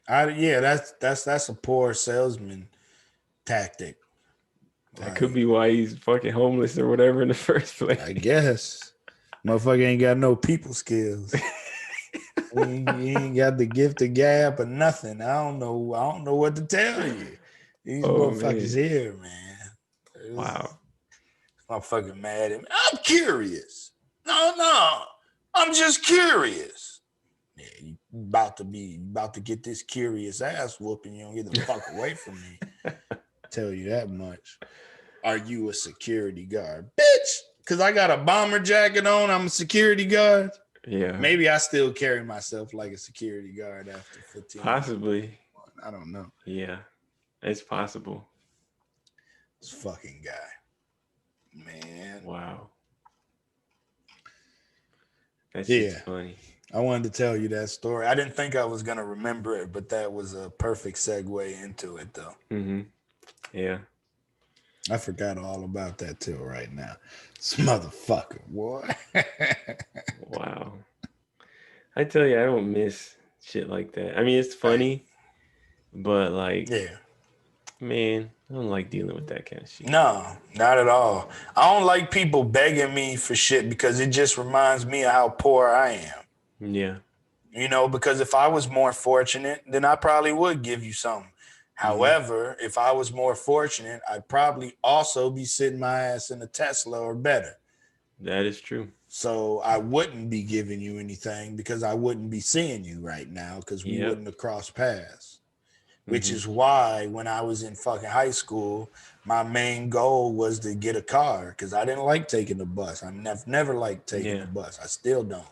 That's a poor salesman tactic. that could Like, be why he's fucking homeless or whatever in the first place. I guess motherfucker ain't got no people skills. He ain't got the gift of gab or nothing. I don't know. I don't know what to tell you. These Oh motherfuckers man. here, man. Wow. This motherfucker mad at me. I'm curious. No. I'm just curious. Yeah, you about to get this curious ass whooping. You don't get the fuck away from me. Tell you that much. Are you a security guard? Bitch! Because I got a bomber jacket on. I'm a security guard. Yeah. Maybe I still carry myself like a security guard after 15 years. Possibly. I don't know. Yeah. It's possible. This fucking guy. Man. Wow. That shit's Yeah. funny. I wanted to tell you that story. I didn't think I was going to remember it, but that was a perfect segue into it, though. Mm-hmm. Yeah. I forgot all about that till right now. This motherfucker, boy. Wow. I tell you, I don't miss shit like that. I mean, it's funny, but like, Yeah. man, I don't like dealing with that kind of shit. No, not at all. I don't like people begging me for shit because it just reminds me of how poor I am. Yeah. Because if I was more fortunate, then I probably would give you something. Mm-hmm. However, if I was more fortunate, I'd probably also be sitting my ass in a Tesla or better. That is true. So I wouldn't be giving you anything because I wouldn't be seeing you right now because we Yep. wouldn't have crossed paths. Which Mm-hmm. is why when I was in fucking high school, my main goal was to get a car because I didn't like taking the bus. I never liked taking the Yeah. bus. I still don't.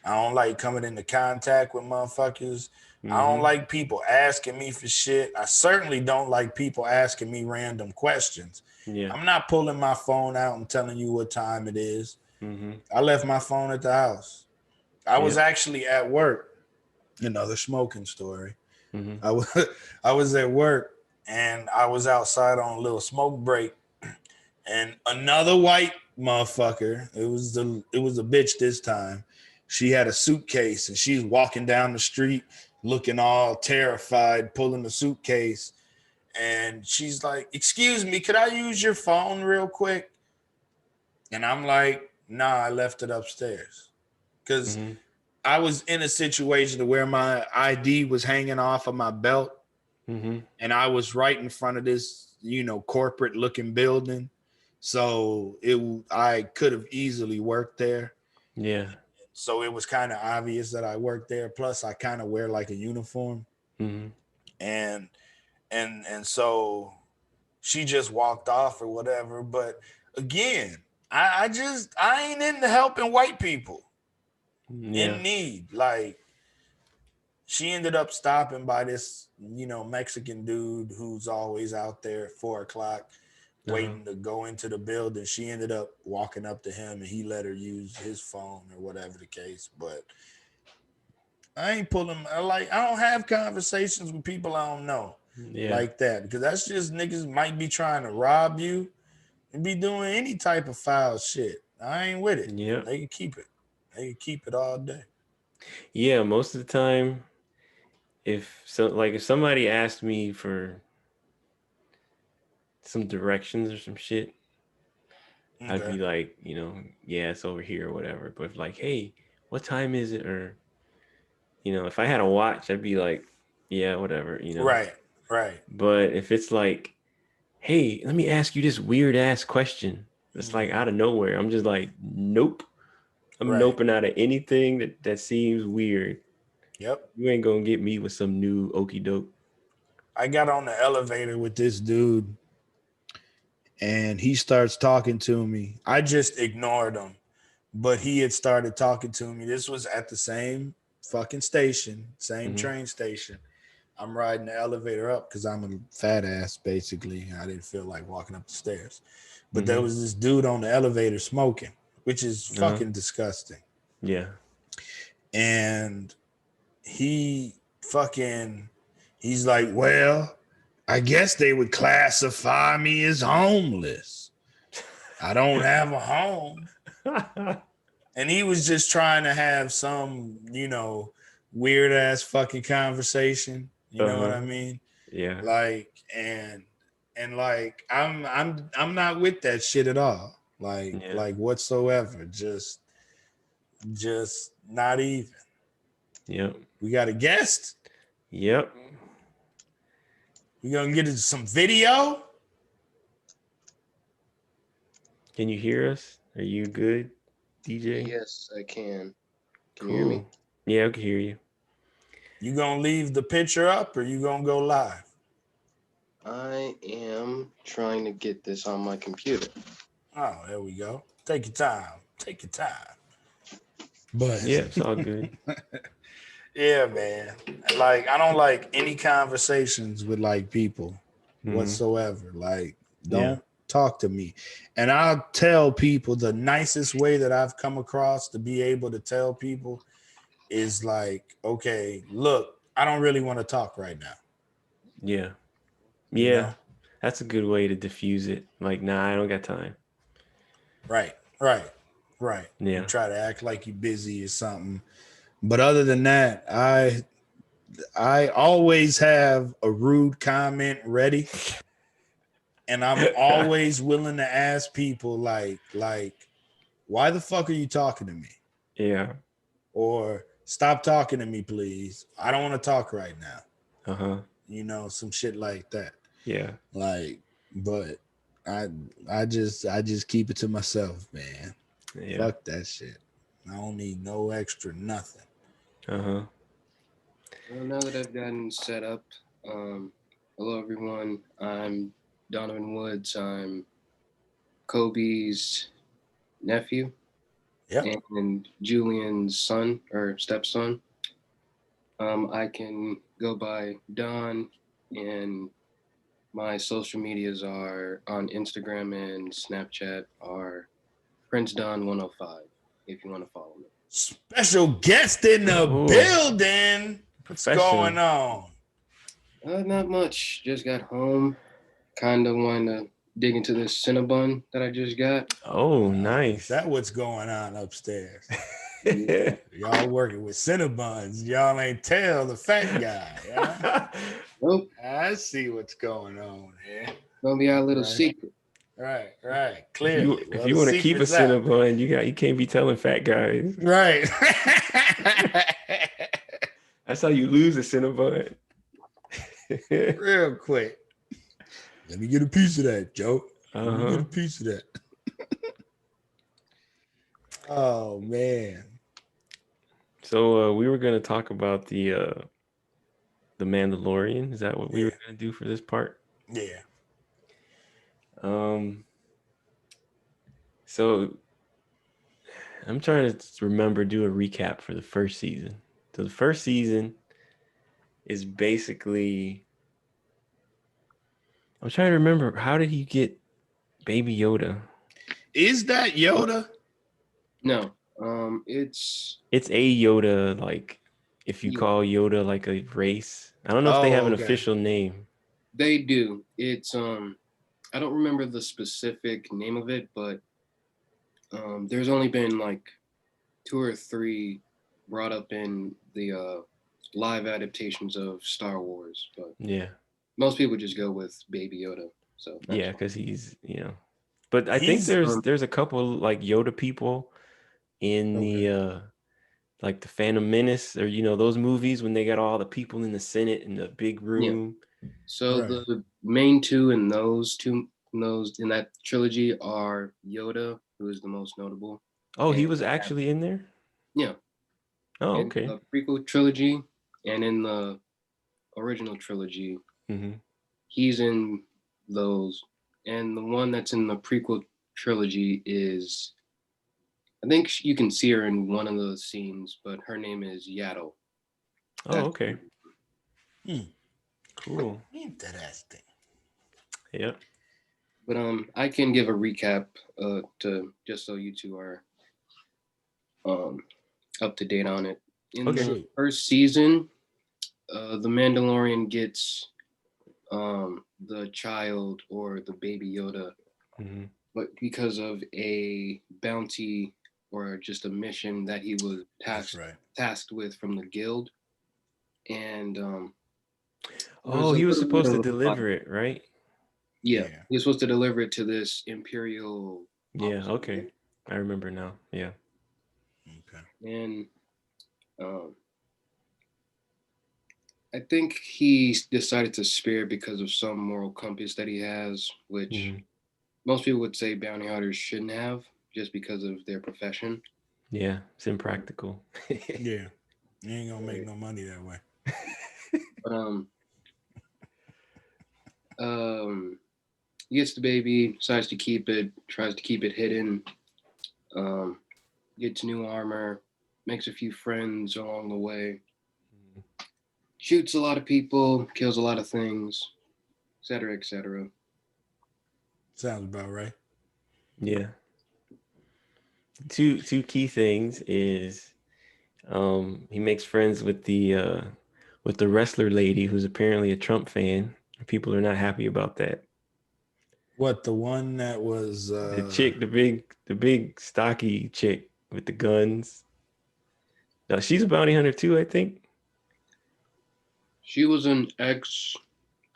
I don't like coming into contact with motherfuckers. I don't Mm-hmm. like people asking me for shit. I certainly don't like people asking me random questions. Yeah. I'm not pulling my phone out and telling you what time it is. Mm-hmm. I left my phone at the house. I was Yep. actually at work. Another smoking story. Mm-hmm. I was I was at work and I was outside on a little smoke break, and another white motherfucker. It was a bitch this time. She had a suitcase and she's walking down the street looking all terrified, pulling the suitcase, and she's like, "Excuse me, could I use your phone real quick?" And I'm like, "Nah, I left it upstairs." Because Mm-hmm. I was in a situation where my ID was hanging off of my belt Mm-hmm. and I was right in front of this, corporate looking building. So I could have easily worked there. Yeah. So it was kind of obvious that I worked there. Plus, I kind of wear like a uniform, Mm-hmm. and so she just walked off or whatever. But again, I ain't into helping white people Yeah. in need. Like, she ended up stopping by this, Mexican dude who's always out there at 4 o'clock Uh-huh. waiting to go into the building. She ended up walking up to him and he let her use his phone or whatever the case. But I ain't pulling, I don't have conversations with people I don't know Yeah. like that because that's just niggas might be trying to rob you and be doing any type of foul shit. I ain't with it. Yep. They can keep it. They can keep it all day. Yeah. Most of the time, if somebody asked me for some directions or some shit, I'd Okay. be like, yeah, it's over here or whatever. But if like, hey, what time is it? Or, if I had a watch, I'd be like, yeah, whatever. Right. Right. But if it's like, hey, let me ask you this weird ass question that's like Mm-hmm. out of nowhere, I'm just like, nope. I'm Right. noping out of anything that seems weird. Yep. You ain't gonna get me with some new okey doke. I got on the elevator with this dude and he starts talking to me. I just ignored him, but he had started talking to me. This was at the same fucking station, same train station. I'm riding the elevator up because I'm a fat ass, basically. I didn't feel like walking up the stairs. But there was this dude on the elevator smoking, which is fucking disgusting. Yeah. And he he's like, well, I guess they would classify me as homeless. I don't have a home. And he was just trying to have some, weird ass fucking conversation. You know what I mean? Yeah. Like, and like I'm not with that shit at all. Like whatsoever. Just not even. Yep. We got a guest. Yep. We gonna get some video. Can you hear us? Are you good, DJ? Yes, I can. Can Cool. you hear me? Yeah, I can hear you. You gonna leave the picture up or you gonna go live? I am trying to get this on my computer. Oh, there we go. Take your time. Take your time. But yeah, it's all good. Yeah, man. Like, I don't like any conversations with like people whatsoever. Like, don't talk to me. And I'll tell people the nicest way that I've come across to be able to tell people is like, okay, look, I don't really want to talk right now. Yeah. You Yeah. know? That's a good way to diffuse it. Like, nah, I don't got time. Right. Yeah. You try to act like you're busy or something. But other than that, I always have a rude comment ready. And I'm always willing to ask people like, why the fuck are you talking to me? Yeah. Or stop talking to me, please. I don't want to talk right now. Some shit like that. Yeah. Like, but I just keep it to myself, man. Yeah. Fuck that shit. I don't need no extra nothing. Well, now that I've gotten set up, hello everyone. I'm Donovan Woods. I'm Kobe's nephew. Yep. And Julian's son or stepson. I can go by Don, and my social medias are on Instagram and Snapchat are Prince Don 105 if you want to follow me. Special guest in the building. What's going on? Not much. Just got home. Kind of wanting to dig into this Cinnabon that I just got. Oh, nice. Is that what's going on upstairs? Y'all working with Cinnabons. Y'all ain't tell the fat guy. Yeah? Nope. I see what's going on here. Gonna be our little secret. Right. Clearly. If you want to keep a Cinnabon, you can't be telling fat guys. Right. That's how you lose a Cinnabon. Real quick. Let me get a piece of that, Joe. Let me get a piece of that. Oh man. So we were gonna talk about the Mandalorian. Is that what we were gonna do for this part? Yeah. So I'm trying to do a recap for the first season. So the first season is basically, I'm trying to remember, how did he get Baby Yoda? Is that Yoda? No. It's a Yoda, like if you call Yoda like a race. I don't know if they have an official name. They do. It's I don't remember the specific name of it, but there's only been like 2 or 3 brought up in the live adaptations of Star Wars, but most people just go with Baby Yoda. So because he's but I think there's a couple like Yoda people in the like the Phantom Menace, or those movies when they got all the people in the Senate in the big room. So the main 2 in in that trilogy are Yoda, who is the most notable. Oh, he was actually in there? Yeah. Oh, in okay. the prequel trilogy and in the original trilogy. Mm-hmm. He's in those, and the one that's in the prequel trilogy is, I think you can see her in one of the scenes, but her name is Yaddle. Oh, okay. Hmm. Cool. Interesting. Yep. But I can give a recap to just so you two are um up to date on it. In Okay. the first season, the Mandalorian gets the child or the baby Yoda, Mm-hmm. but because of a bounty or just a mission that he was tasked with from the guild, and there's Oh, a he was little bit supposed to of a fight. deliver it, right? Yeah, he was supposed to deliver it to this Imperial Yeah. officer. Okay. I remember now. Yeah. Okay. And um, I think he decided to spare because of some moral compass that he has, which Mm-hmm. most people would say bounty hunters shouldn't have just because of their profession. Yeah. It's impractical. Yeah. You ain't gonna make no money that way. But he gets the baby, decides to keep it, tries to keep it hidden, um, gets new armor, makes a few friends along the way, shoots a lot of people, kills a lot of things, etc., etc. Sounds about right. Yeah. Two key things is he makes friends with the wrestler lady who's apparently a Trump fan. People are not happy about that. What, the one that was The chick, the big stocky chick with the guns. Now she's a bounty hunter too, I think. She was an ex.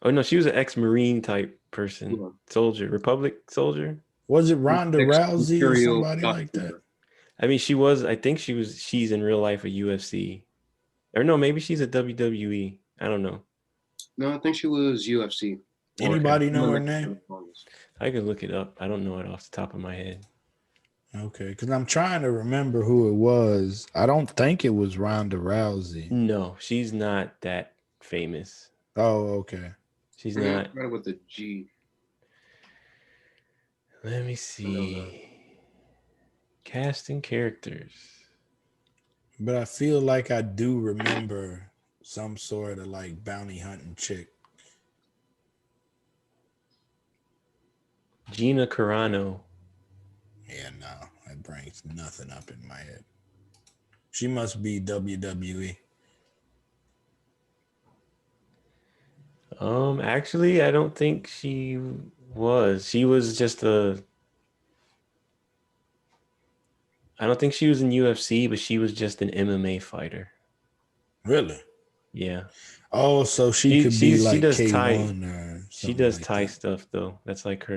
Oh no, she was an ex-Marine type person, Yeah, soldier, Republic soldier. was it Ronda ex Rousey or Imperial somebody like that? shopkeeper. I mean, she was. I think she's in real life a UFC, or no, maybe she's a WWE. I don't know. No, I think she was UFC. Or Okay, Anybody know her MMA. name? I can look it up. I don't know it off the top of my head. Okay, because I'm trying to remember who it was. I don't think it was Ronda Rousey. No, she's not that famous. Oh, okay. She's Yeah, not. right with a G. Let me I know that. see. Casting characters. But I feel like I do remember some sort of like bounty hunting chick. Gina Carano. Yeah, no, that brings nothing up in my head. She must be WWE. Actually, I don't think she was. She was just a. I don't think she was in UFC, but she was just an MMA fighter. Really? Yeah. Oh, so she She could be she's she like does Thai. K1 or She something does like Thai that. stuff though. That's like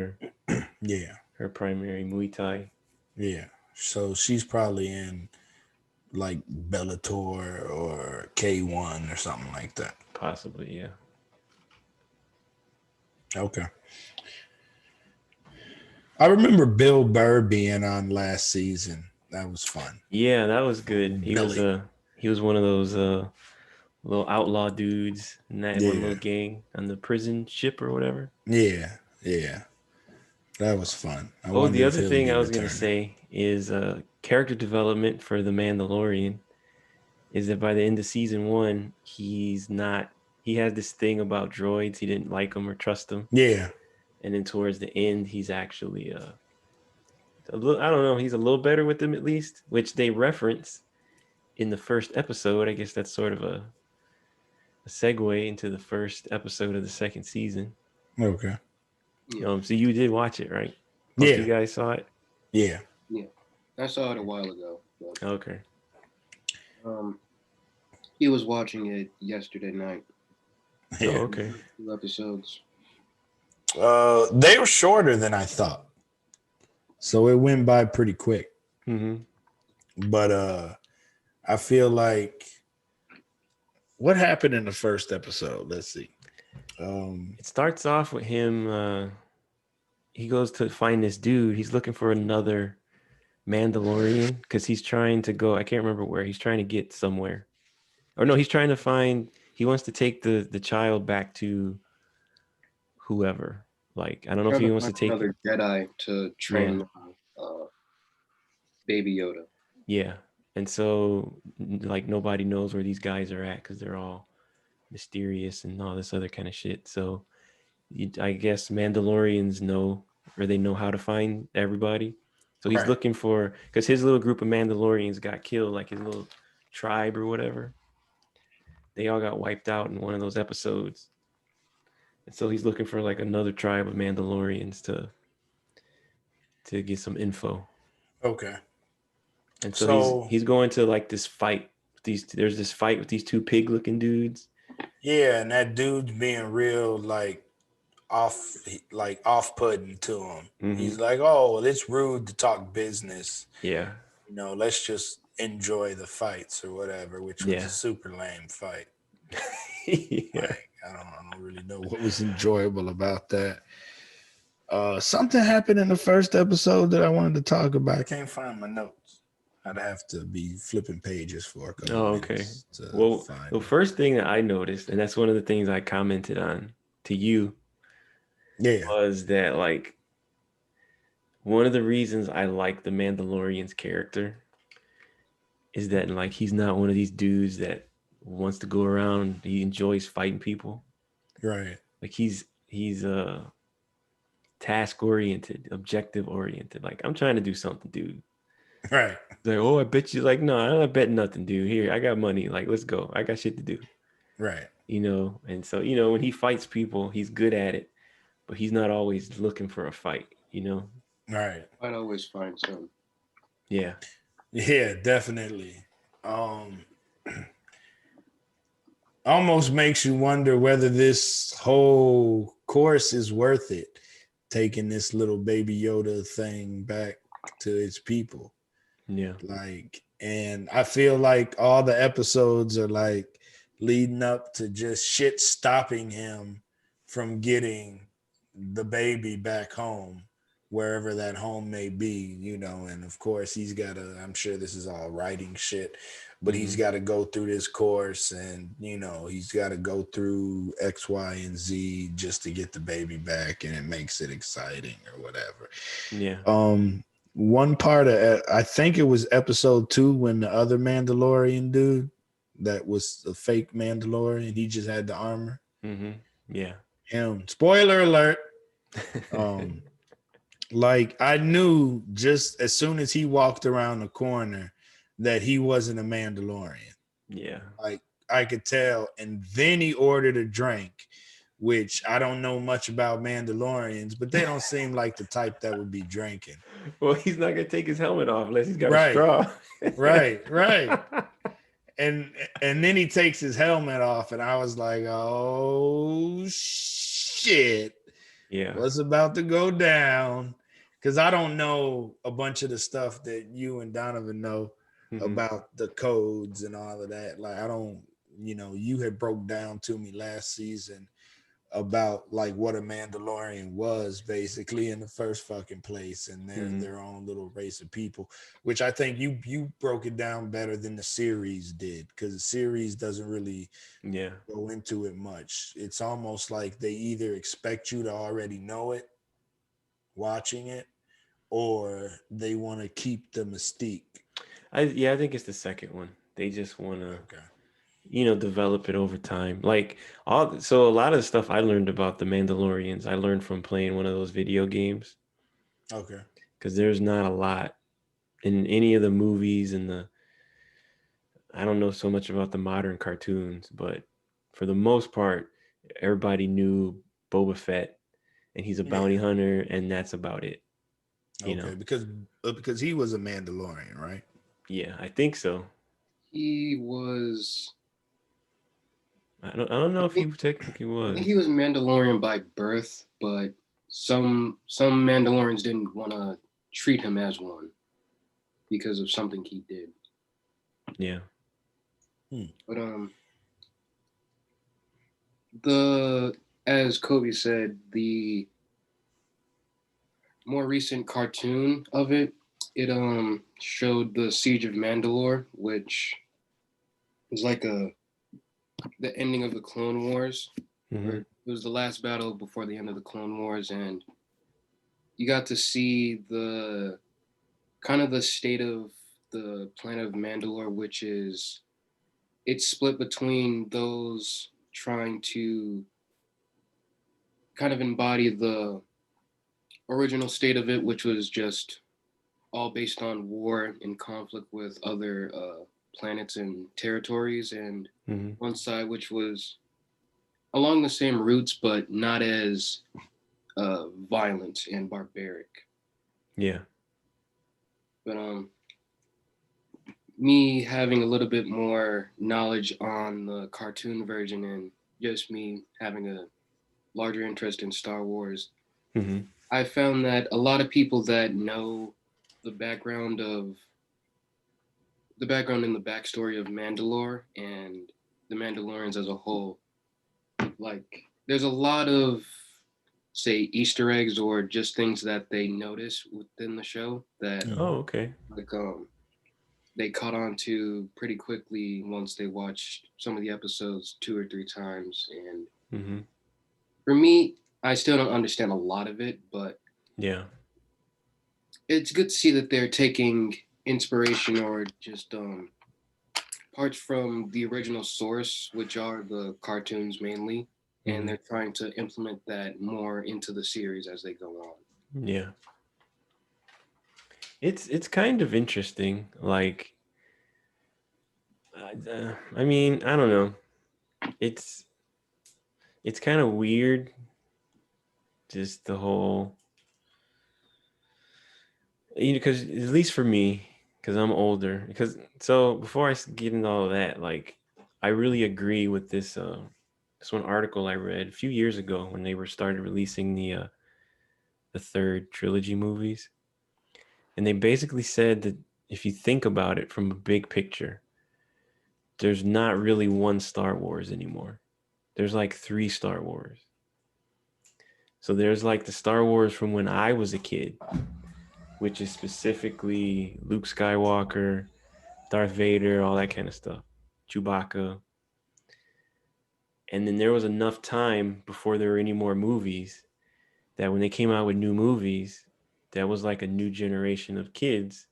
Yeah, her primary Muay Thai. yeah. So she's probably in like Bellator or K1 or something like that. Possibly, yeah. Okay. I remember Bill Burr being on last season. That was fun. Yeah, that was good. Billy. He was one of those little outlaw dudes in that one little Yeah. gang on the prison ship or whatever. Yeah. Yeah. That was fun. I Oh, the wonder if other he'll thing be I was gonna returning. say is character development for the Mandalorian is that by the end of season one, he has this thing about droids. He didn't like them or trust them. Yeah. And then towards the end, he's actually a little, I don't know, he's a little better with them at least, which they reference in the first episode. I guess that's sort of a segue into the first episode of the second season. Okay. Yeah, So you did watch it, right? Both you Yeah. guys saw it? Yeah. yeah. I saw it a while ago. But, Okay. he was watching it yesterday night. Oh, Yeah. okay. 2 episodes. They were shorter than I thought. So it went by pretty quick. Mm-hmm. But I feel like what happened in the first episode? Let's see. It starts off with him. He goes to find this dude. He's looking for another Mandalorian because he's trying to go. I can't remember where. He's trying to get somewhere. Or no, he's trying to find. He wants to take the child back to whoever. Like I don't know if Trying he to wants to find take it. another Jedi to Yeah, train Baby Yoda. yeah. And so like nobody knows where these guys are at because they're all mysterious and all this other kind of shit. So I guess Mandalorians know or they know how to find everybody. So he's Right. looking for because his little group of Mandalorians got killed, like his little tribe or whatever. They all got wiped out in one of those episodes. And so he's looking for like another tribe of Mandalorians to get some info. Okay. And so he's So he's going to like this fight. There's this fight with these two pig looking dudes. yeah, and that dude's being real off putting to him. Mm-hmm. He's like, "Oh, well, it's rude to talk business. Yeah. Let's just enjoy the fights or whatever," which was a Yeah. super lame fight. Yeah. Like, I don't really know what was enjoyable about that. Something happened in the first episode that I wanted to talk about. I can't find my notes. I'd have to be flipping pages for a couple Oh, okay. minutes to Well, find the it. first thing that I noticed, and that's one of the things I commented on to you, Yeah, was that like one of the reasons I like the Mandalorian's character is that like he's not one of these dudes that wants to go around. He enjoys fighting people. right. Like he's task oriented, objective oriented. Like I'm trying to do something, dude. Right. Like, oh, I bet you. Like, no, I'm not betting nothing, dude. Here, I got money. Like, let's go. I got shit to do. Right. And so when he fights people, he's good at it, but he's not always looking for a fight. Right. I'd always find some. Yeah. Yeah, definitely. Um Almost makes you wonder whether this whole course is worth it, taking this little baby Yoda thing back to its people. Yeah. Like, and I feel like all the episodes are like leading up to just shit stopping him from getting the baby back home, wherever that home may be. And of course I'm sure this is all writing shit, but he's got to go through this course and, he's got to go through X, Y, and Z just to get the baby back. And it makes it exciting or whatever. Yeah. One part of I think it was episode 2 when the other Mandalorian dude that was a fake Mandalorian, he just had the armor. Yeah. Him. Spoiler alert. Like I knew just as soon as he walked around the corner that he wasn't a Mandalorian. Yeah. Like I could tell. And then he ordered a drink, which I don't know much about Mandalorians, but they don't seem like the type that would be drinking. Well, he's not gonna take his helmet off unless he's got a Right. straw. Right. And then he takes his helmet off, and I was like, "Oh shit, Yeah. what's about to go down?" Because I don't know a bunch of the stuff that you and Donovan know about the codes and all of that. Like I don't, you had broke down to me last season about like what a Mandalorian was basically in the first fucking place, and they're their own little race of people, which I think you broke it down better than the series did, because the series doesn't really go into it much. It's almost like they either expect you to already know it watching it, or they want to keep the mystique. I think it's the second one. They just want to Okay. develop it over time. Like so a lot of the stuff I learned about the Mandalorians, I learned from playing one of those video games. Okay. Because there's not a lot in any of the movies and I don't know so much about the modern cartoons, but for the most part, everybody knew Boba Fett and he's a bounty hunter and that's about it. Okay, because he was a Mandalorian, right? Yeah, I think so. He was. I don't know if he technically was. I think he was Mandalorian by birth, but some Mandalorians didn't want to treat him as one because of something he did. Yeah. But as Kobe said, the more recent cartoon of it It showed the Siege of Mandalore, which was like the ending of the Clone Wars. Or it was the last battle before the end of the Clone Wars, and you got to see the kind of the state of the planet of Mandalore, which is it's split between those trying to kind of embody the original state of it, which was just all based on war and conflict with other planets and territories, and one side which was along the same routes but not as violent and barbaric. Yeah. But me having a little bit more knowledge on the cartoon version and just me having a larger interest in Star Wars, I found that a lot of people that know the background and the backstory of Mandalore and the Mandalorians as a whole, like there's a lot of say Easter eggs or just things that they notice within the show that like they caught on to pretty quickly once they watched some of the episodes 2 or 3 times. And for me, I still don't understand a lot of it, but yeah, it's good to see that they're taking inspiration or just parts from the original source, which are the cartoons mainly, and they're trying to implement that more into the series as they go on. Yeah. It's kind of interesting. Like, I mean, I don't know. It's kind of weird. Just the whole, because at least for me, because I'm older. Because so before I get into all of that, like, I really agree with this one article I read a few years ago when they were started releasing the third trilogy movies. And they basically said that if you think about it from a big picture, there's not really one Star Wars anymore. There's like 3 Star Wars. So there's like the Star Wars from when I was a kid, which is specifically Luke Skywalker, Darth Vader, all that kind of stuff, Chewbacca. And then there was enough time before there were any more movies that when they came out with new movies, that was like a new generation of kids.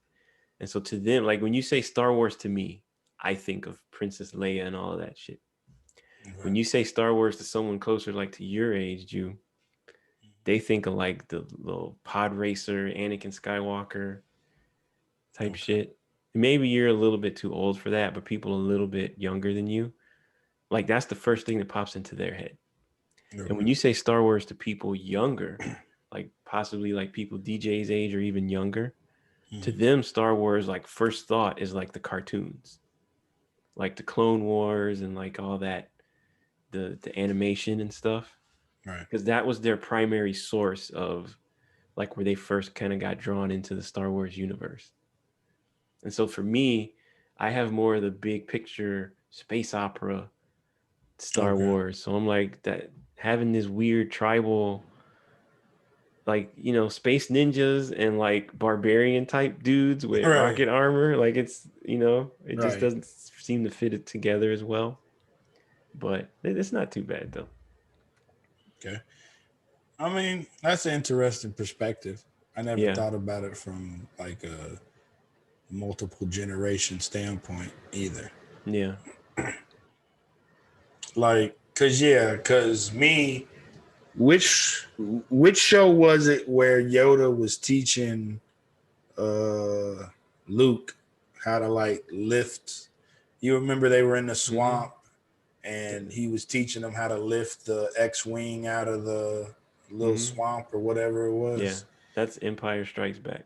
And so to them, like when you say Star Wars to me, I think of Princess Leia and all of that shit. Okay. When you say Star Wars to someone closer, like to your age, Jew, they think of like the little pod racer, Anakin Skywalker type shit. Maybe you're a little bit too old for that, but people a little bit younger than you, like that's the first thing that pops into their head. Okay. And when you say Star Wars to people younger, like possibly like people DJ's age or even younger, to them, Star Wars, like first thought is like the cartoons, like the Clone Wars and like all that, the animation and stuff. Right. Because that was their primary source of like where they first kind of got drawn into the Star Wars universe. And so for me, I have more of the big picture space opera Star Wars. So I'm like that having this weird tribal, like, you know, space ninjas and like barbarian type dudes with rocket armor. Like it's, you know, it just doesn't seem to fit it together as well. But it's not too bad though. Okay. I mean, that's an interesting perspective. I never thought about it from like a multiple generation standpoint either. Yeah. Like, cause me, which show was it where Yoda was teaching Luke how to like lift? You remember they were in the swamp and he was teaching them how to lift the X-Wing out of the little swamp or whatever it was. Yeah, that's Empire Strikes Back.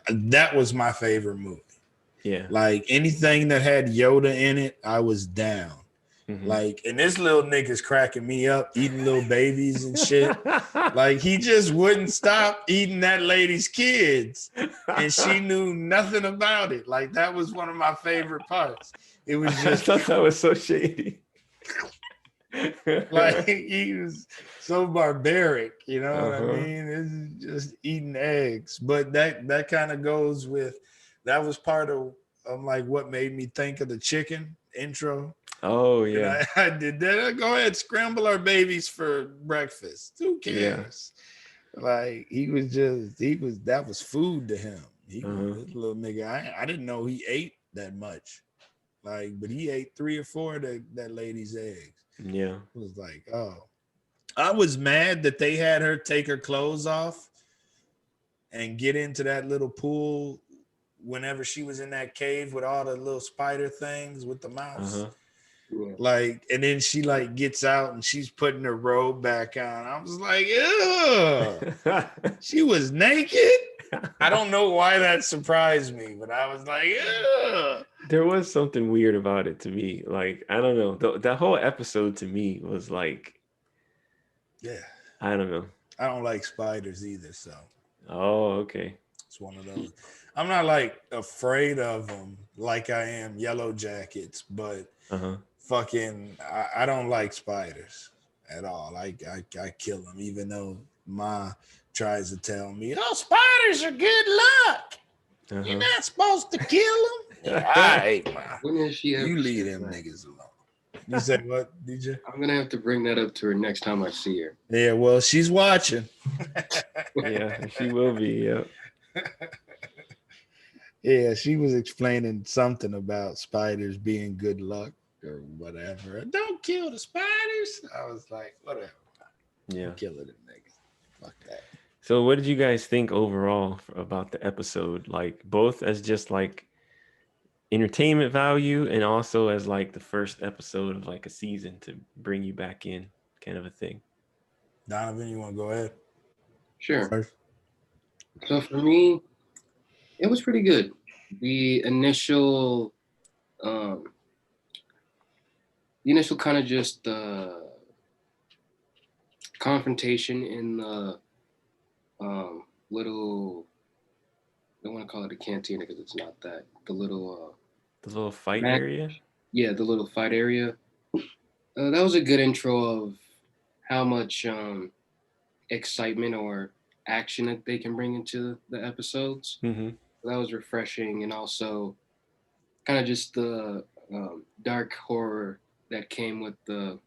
That was my favorite movie. Yeah. Like anything that had Yoda in it, I was down. Like, and this little nigga's cracking me up, eating little babies and shit. Like, he just wouldn't stop eating that lady's kids. And she knew nothing about it. Like, that was one of my favorite parts. It was just... I thought that was so shady. Like he was so barbaric, you know what I Uh-huh. mean? It's just eating eggs. But that kind of goes with that was part of like what made me think of the chicken intro. Oh And yeah. I did that. Go ahead, scramble our babies for breakfast. Who Yeah. cares? Like that was food to him. He was Uh-huh. this little nigga. I didn't know he ate that much. Like, but he ate 3 or 4 of that lady's eggs. Yeah. It was like, oh. I was mad that they had her take her clothes off and get into that little pool whenever she was in that cave with all the little spider things with the mouths. Uh-huh. Yeah. Like, and then she like gets out and she's putting her robe back on. I was like, ugh. She was naked. I don't know why that surprised me, but I was like, ugh. There was something weird about it to me. Like, I don't know. That whole episode to me was like, Yeah. I don't know. I don't like spiders either, so Oh, okay. it's one of those. I'm not like afraid of them like I am yellow jackets, but Uh-huh. fucking, I don't like spiders at all. I kill them, even though Ma tries to tell me, oh, spiders are good luck. You're Uh-huh. not supposed to kill them. Yeah, I hate Ma. When has she ever You leave said them that? niggas alone. You say what, DJ? I'm gonna have to bring that up to her next time I see her. Yeah, well, she's watching. Yeah, she will be. Yeah. Yeah, she was explaining something about spiders being good luck or whatever. Don't kill the spiders. I was like, whatever. Yeah. Killing them niggas. Fuck that. So what did you guys think overall about the episode? Like both as just like entertainment value and also as like the first episode of like a season to bring you back in kind of a thing. Donovan, you want to go ahead Sure. first? So for me, it was pretty good. The initial kind of just confrontation in the little, I don't want to call it a cantina because it's not that. The little fight Mac- area. the little fight area. That was a good intro of how much excitement or action that they can bring into the episodes. Mm-hmm. That was refreshing, and also kind of just the dark horror that came with the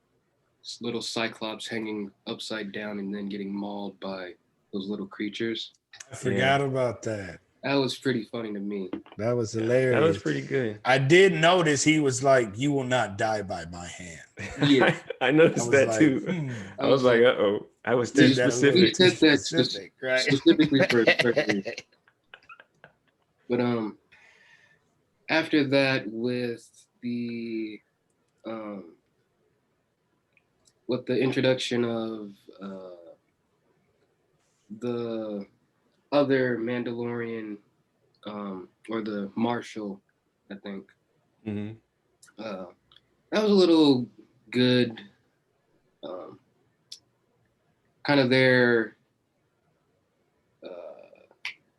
little cyclops hanging upside down and then getting mauled by those little creatures. I forgot about that. That was pretty funny to me. That was That hilarious. was pretty good. I did notice he was like, "You will not die by my hand." Yeah, I noticed that like, too. I was like, uh-oh. I was too He specific. said that right? specifically for a certain reason. But after that, with the introduction of the other Mandalorian, or the Marshal, I think. Mm-hmm. That was a little good. Kind of their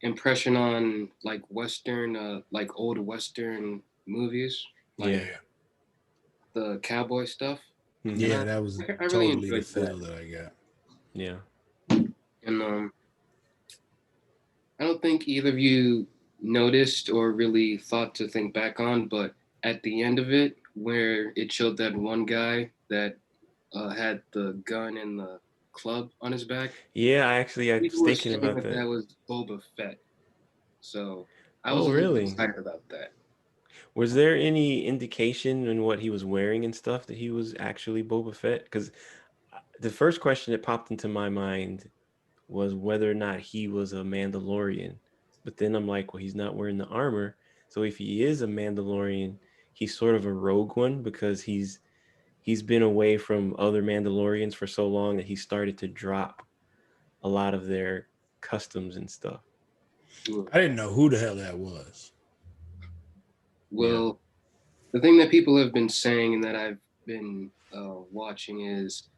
impression on like Western, like old Western movies, like Yeah. the cowboy stuff. Mm-hmm. Yeah, that was I really totally the enjoyed feel that. that I got. Yeah. And I don't think either of you noticed or really thought to think back on, but at the end of it, where it showed that one guy that had the gun and the club on his back, Yeah, I was people were thinking saying about that that. was Boba Fett. So I was Oh, a little really? excited about that. Was there any indication in what he was wearing and stuff that he was actually Boba Fett? Because the first question that popped into my mind was whether or not he was a Mandalorian. But then I'm like, well, he's not wearing the armor. So if he is a Mandalorian, he's sort of a rogue one because he's been away from other Mandalorians for so long that he started to drop a lot of their customs and stuff. I didn't know who the hell that was. Well, the thing that people have been saying and that I've been watching is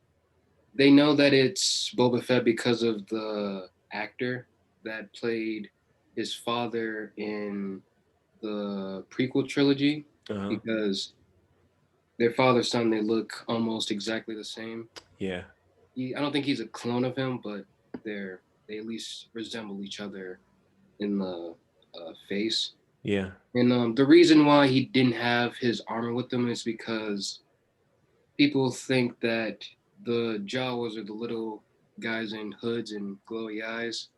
they know that it's Boba Fett because of the actor that played his father in the prequel trilogy, Uh-huh. because their father son, they look almost exactly the same. Yeah. I don't think he's a clone of him, but they at least resemble each other in the face. Yeah. And the reason why he didn't have his armor with him is because people think that the Jawas, or the little guys in hoods and glowy eyes,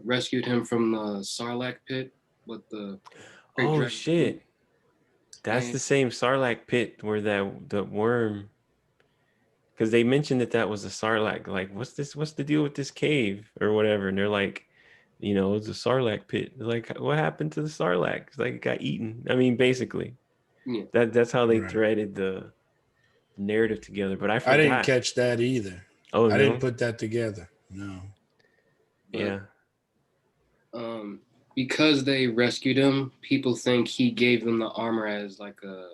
rescued him from the Sarlacc pit with the great Oh dragon fleet. shit. That's And the same Sarlacc pit where the worm, because they mentioned that was a Sarlacc. Like, what's this? What's the deal with this cave or whatever? And they're like, it's a Sarlacc pit. They're like, what happened to the Sarlacc? It's like it got eaten. I mean, basically, yeah, that's how they Right. threaded the narrative together. But I I didn't forgot. catch that either. Oh I didn't no. put that together. No. Yeah. Because they rescued him, people think he gave them the armor as like a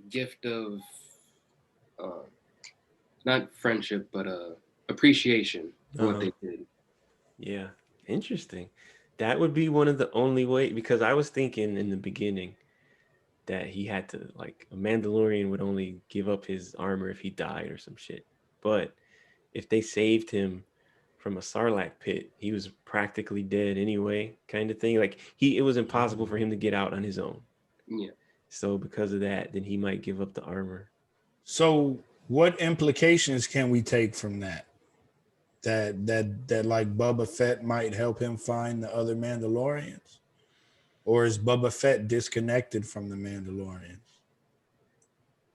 gift of not friendship, but appreciation for what they did. Yeah. Interesting. That would be one of the only way, because I was thinking in the beginning that he had to, like, a Mandalorian would only give up his armor if he died or some shit. But if they saved him from a Sarlacc pit, he was practically dead anyway, kind of thing. Like, it was impossible for him to get out on his own. Yeah. So because of that, then he might give up the armor. So what implications can we take from that? That like Boba Fett might help him find the other Mandalorians? Or is Boba Fett disconnected from the Mandalorians?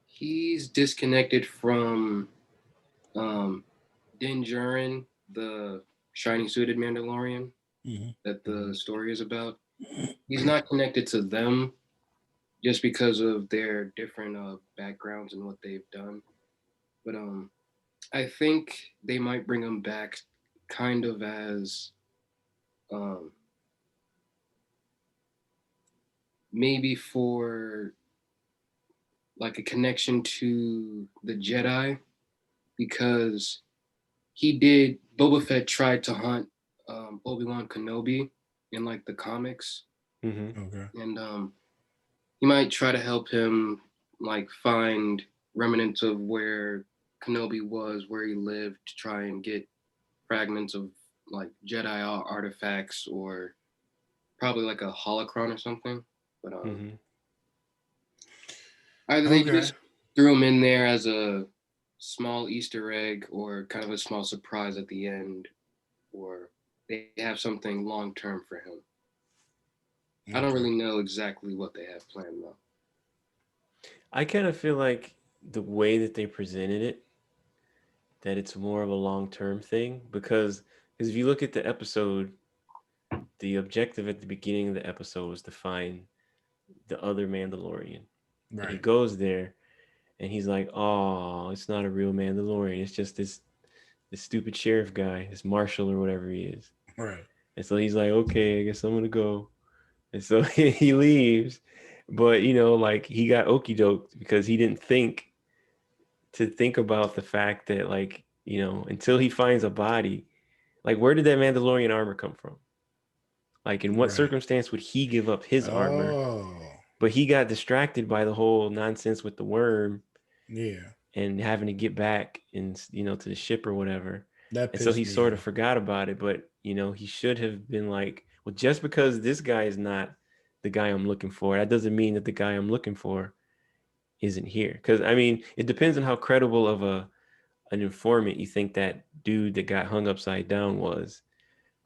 He's disconnected from Din Djarin, the shiny suited Mandalorian that the story is about. He's not connected to them just because of their different backgrounds and what they've done. But I think they might bring him back kind of as um, maybe for like a connection to the Jedi, because Boba Fett tried to hunt Obi-Wan Kenobi in like the comics. Okay. And he might try to help him like find remnants of where Kenobi was, where he lived, to try and get fragments of like Jedi artifacts, or probably like a holocron or something. But either they Okay. just threw him in there as a small Easter egg, or kind of a small surprise at the end, or they have something long term for him. I don't really know exactly what they have planned though. I kind of feel like the way that they presented it, that it's more of a long-term thing, because if you look at the episode, the objective at the beginning of the episode was to find the other Mandalorian. Right. And he goes there and he's like, "Oh, it's not a real Mandalorian. It's just this stupid sheriff guy, this marshal or whatever he is." Right. And so he's like, "Okay, I guess I'm going to go." And so he leaves, but like, he got okey doked because he didn't think about the fact that, like, until he finds a body, like, where did that Mandalorian armor come from? Like, in what circumstance would he give up his armor? But he got distracted by the whole nonsense with the worm. Yeah. And having to get back and, to the ship or whatever. And so he sort of forgot about it, but he should have been like, well, just because this guy is not the guy I'm looking for, that doesn't mean that the guy I'm looking for isn't here. Because I mean, it depends on how credible of an informant you think that dude that got hung upside down was.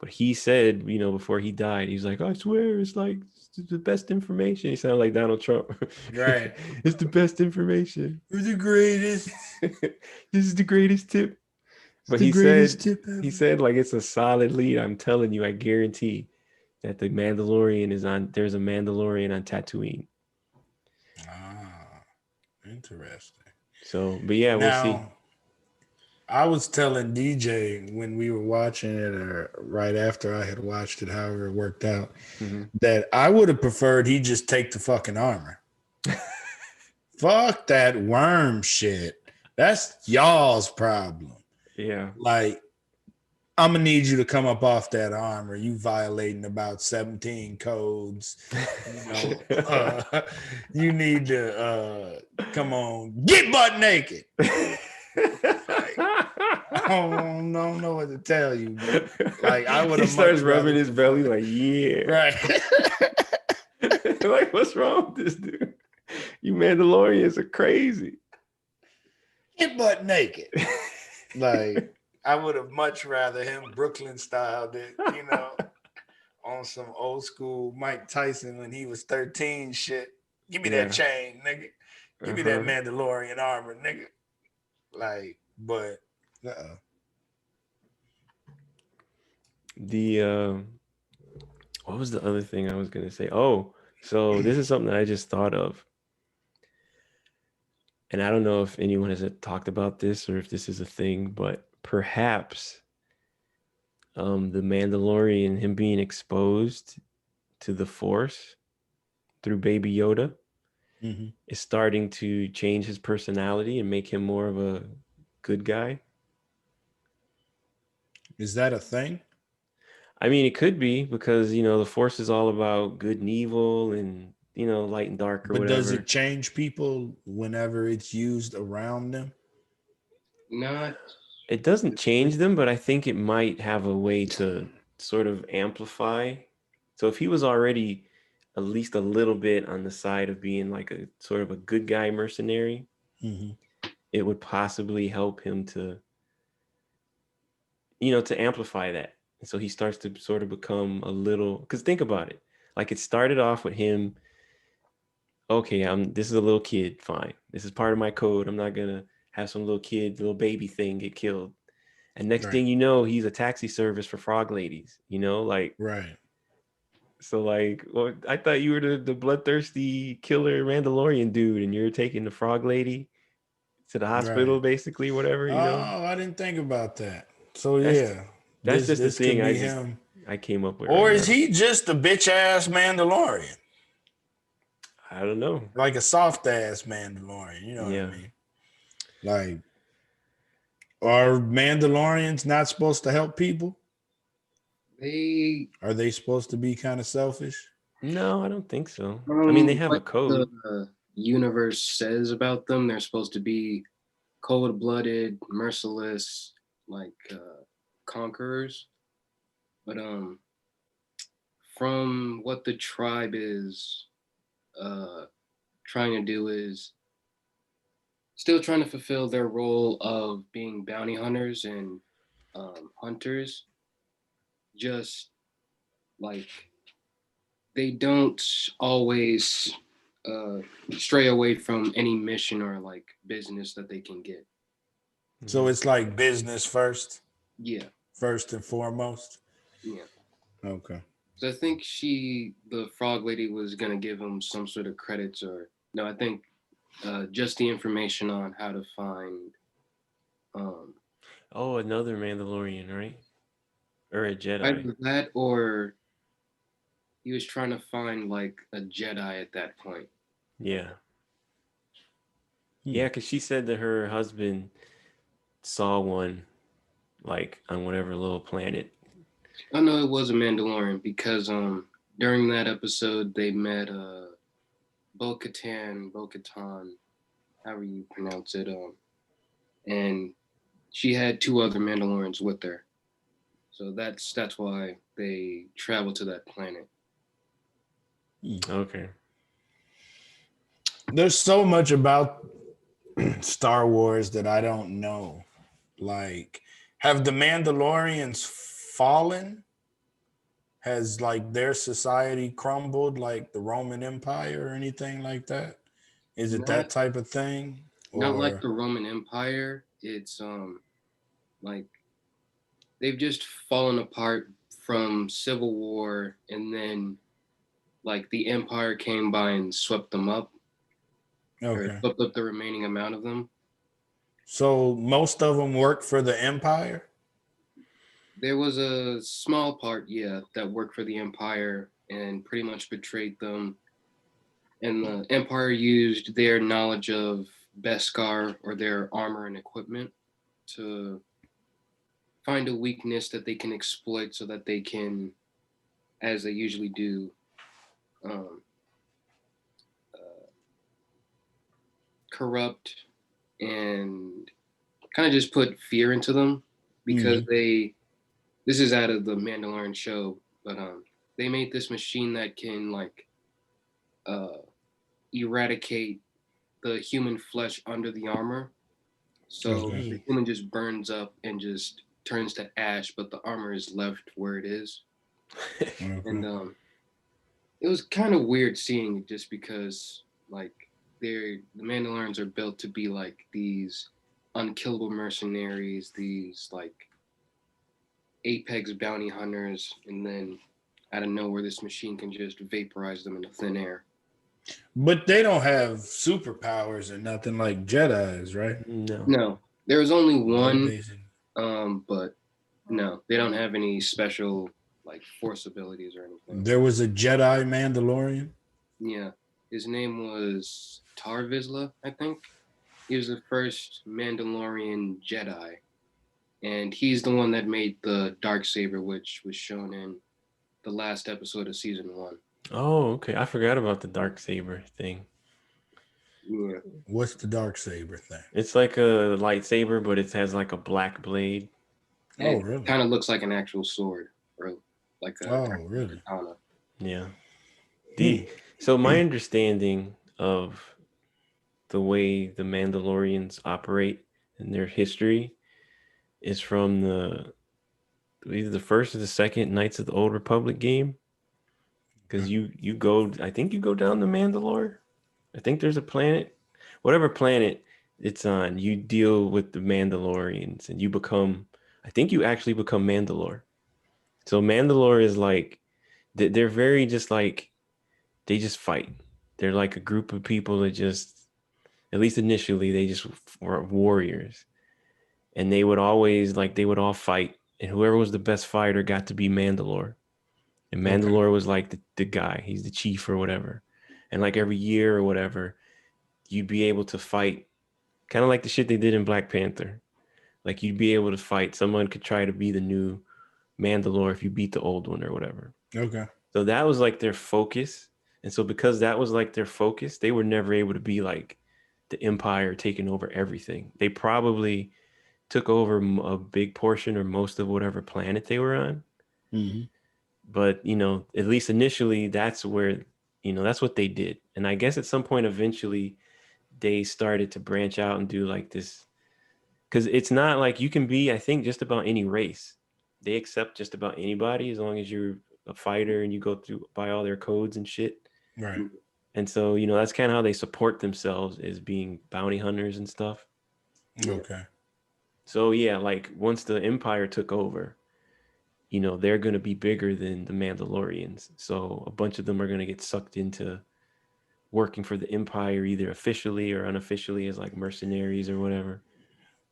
But he said, before he died, he's like, "I swear, it's like it's the best information." He sounded like Donald Trump. Right. It's the best information. We're the greatest. This is the greatest tip. But he said, like, it's a solid lead. I'm telling you, I guarantee that the Mandalorian there's a Mandalorian on Tatooine. Ah, interesting. So, but yeah, we'll see. I was telling DJ when we were watching it, or right after I had watched it, however it worked out, that I would have preferred he just take the fucking armor. Fuck that worm shit. That's y'all's problem. Yeah. Like, I'm gonna need you to come up off that armor. You violating about 17 codes. You need to come on, get butt naked. Like, I don't know what to tell you, man. Like, I would have. He starts rubbing his belly, like, yeah, right. Like, what's wrong with this dude? You Mandalorians are crazy. Get butt naked. Like, I would have much rather him Brooklyn styled it, on some old school Mike Tyson when he was 13 shit. Give me that chain, nigga. Give me that Mandalorian armor, nigga. Like, but what was the other thing I was gonna say? Oh, so this is something that I just thought of. And I don't know if anyone has talked about this or if this is a thing, but perhaps the Mandalorian, him being exposed to the Force through Baby Yoda, is starting to change his personality and make him more of a good guy. Is that a thing? I mean, it could be because, the Force is all about good and evil and, light and dark or but whatever. Does it change people whenever it's used around them? Not. It doesn't change them, but I think it might have a way to sort of amplify. So if he was already at least a little bit on the side of being like a sort of a good guy mercenary, it would possibly help him to, to amplify that. And so he starts to sort of become a little, because think about it. Like, it started off with him, okay, this is a little kid, fine. This is part of my code. I'm not gonna have some little baby thing get killed. And next thing you know, he's a taxi service for frog ladies, like. Right. So, like, well, I thought you were the bloodthirsty killer Mandalorian dude, and you're taking the frog lady to the hospital, basically, whatever, I didn't think about that. So yeah, that's just the thing I came up with. Or is he just a bitch ass Mandalorian? I don't know. Like a soft ass Mandalorian, you know what I mean? Like, are Mandalorians not supposed to help people? Are they supposed to be kind of selfish? No, I don't think so. I mean, they have a code. The universe says about them, they're supposed to be cold-blooded, merciless, like conquerors. But from what the tribe is trying to do is still trying to fulfill their role of being bounty hunters and hunters. Just like they don't always stray away from any mission or like business that they can get. So it's like business first? Yeah. First and foremost? Yeah. Okay. So I think the frog lady was going to give him some sort of credits no, I think just the information on how to find. Another Mandalorian, right? Or a Jedi. Either that or he was trying to find like a Jedi at that point. Yeah. Yeah, because she said that her husband saw one, like, on whatever little planet. I know it was a Mandalorian because during that episode they met Bo-Katan, however you pronounce it, and she had 2 other Mandalorians with her. So that's why they traveled to that planet. Okay. There's so much about Star Wars that I don't know. Like, have the Mandalorians fallen? Has like their society crumbled like the Roman Empire or anything like that? Is it that type of thing? Not like the Roman Empire. It's like they've just fallen apart from civil war, and then like the Empire came by and swept them up. Okay. Or swept up the remaining amount of them. So most of them work for the Empire? There was a small part, that worked for the Empire and pretty much betrayed them. And the Empire used their knowledge of Beskar or their armor and equipment to find a weakness that they can exploit so that they can, as they usually do, um, corrupt and kind of just put fear into them because this is out of the Mandalorian show, but they made this machine that can like eradicate the human flesh under the armor. So the human just burns up and just turns to ash, but the armor is left where it is. And it was kind of weird seeing it just because like the Mandalorians are built to be like these unkillable mercenaries, these like apex bounty hunters, and then out of nowhere this machine can just vaporize them into thin air. But they don't have superpowers or nothing like Jedis, right? No. There was only one, but no, they don't have any special like force abilities or anything. There was a Jedi Mandalorian? Yeah. His name was Tar Vizsla, I think. He was the first Mandalorian Jedi. And he's the one that made the Darksaber, which was shown in the last episode of season 1. Oh, okay. I forgot about the Darksaber thing. Yeah. What's the Darksaber thing? It's like a lightsaber, but it has like a black blade. Oh, really? Kind of looks like an actual sword, or like a really? katana. Yeah. So my understanding of the way the Mandalorians operate and their history is from either the first or the second Knights of the Old Republic game. Because you go, I think you go down to Mandalore. I think there's a planet, whatever planet it's on, you deal with the Mandalorians and you become, I think you actually become Mandalore. So Mandalore is like, they're very just like, they just fight. They're like a group of people that just, at least initially, they just were warriors. And they would always, like, they would all fight. And whoever was the best fighter got to be Mandalore. And Mandalore was like the guy. He's the chief or whatever. And like every year or whatever, you'd be able to fight. Kind of like the shit they did in Black Panther. Like you'd be able to fight. Someone could try to be the new Mandalore if you beat the old one or whatever. Okay. So that was like their focus. And so because that was like their focus, they were never able to be like the Empire taking over everything. They probably took over a big portion or most of whatever planet they were on. Mm-hmm. But, you know, at least initially, that's where, you know, that's what they did. And I guess at some point, eventually, they started to branch out and do like this. Because it's not like you can be, I think, just about any race. They accept just about anybody as long as you're a fighter and you go through by all their codes and shit. Right. And so, you know, that's kind of how they support themselves, is being bounty hunters and stuff. Okay. So, yeah, like once the Empire took over, you know, they're going to be bigger than the Mandalorians. So a bunch of them are going to get sucked into working for the Empire, either officially or unofficially as like mercenaries or whatever.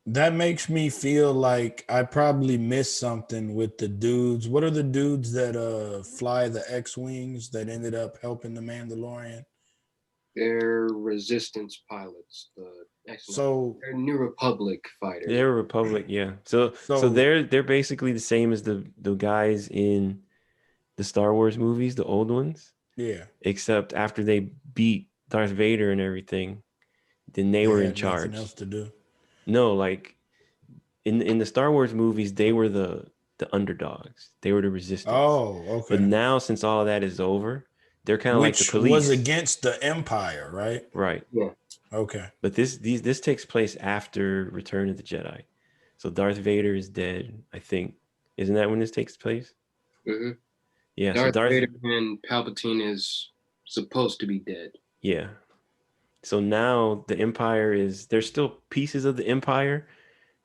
That makes me feel like I probably missed something with the dudes. What are the dudes that fly the X-Wings that ended up helping the Mandalorian? They're resistance pilots. They're New Republic fighters. They're Republic, yeah. So they're basically the same as the guys in the Star Wars movies, the old ones. Yeah. Except after they beat Darth Vader and everything, then they were in charge. Nothing else to do. No, like in the Star Wars movies, they were the underdogs. They were the resistance. Oh, okay. But now, since all of that is over, they're kind of like the police. Was against the Empire, right? Right. Yeah. Okay. But this takes place after Return of the Jedi. So Darth Vader is dead, I think. Isn't that when this takes place? Mm-hmm. Yeah. Darth Vader and Palpatine is supposed to be dead. Yeah. So now the Empire there's still pieces of the Empire,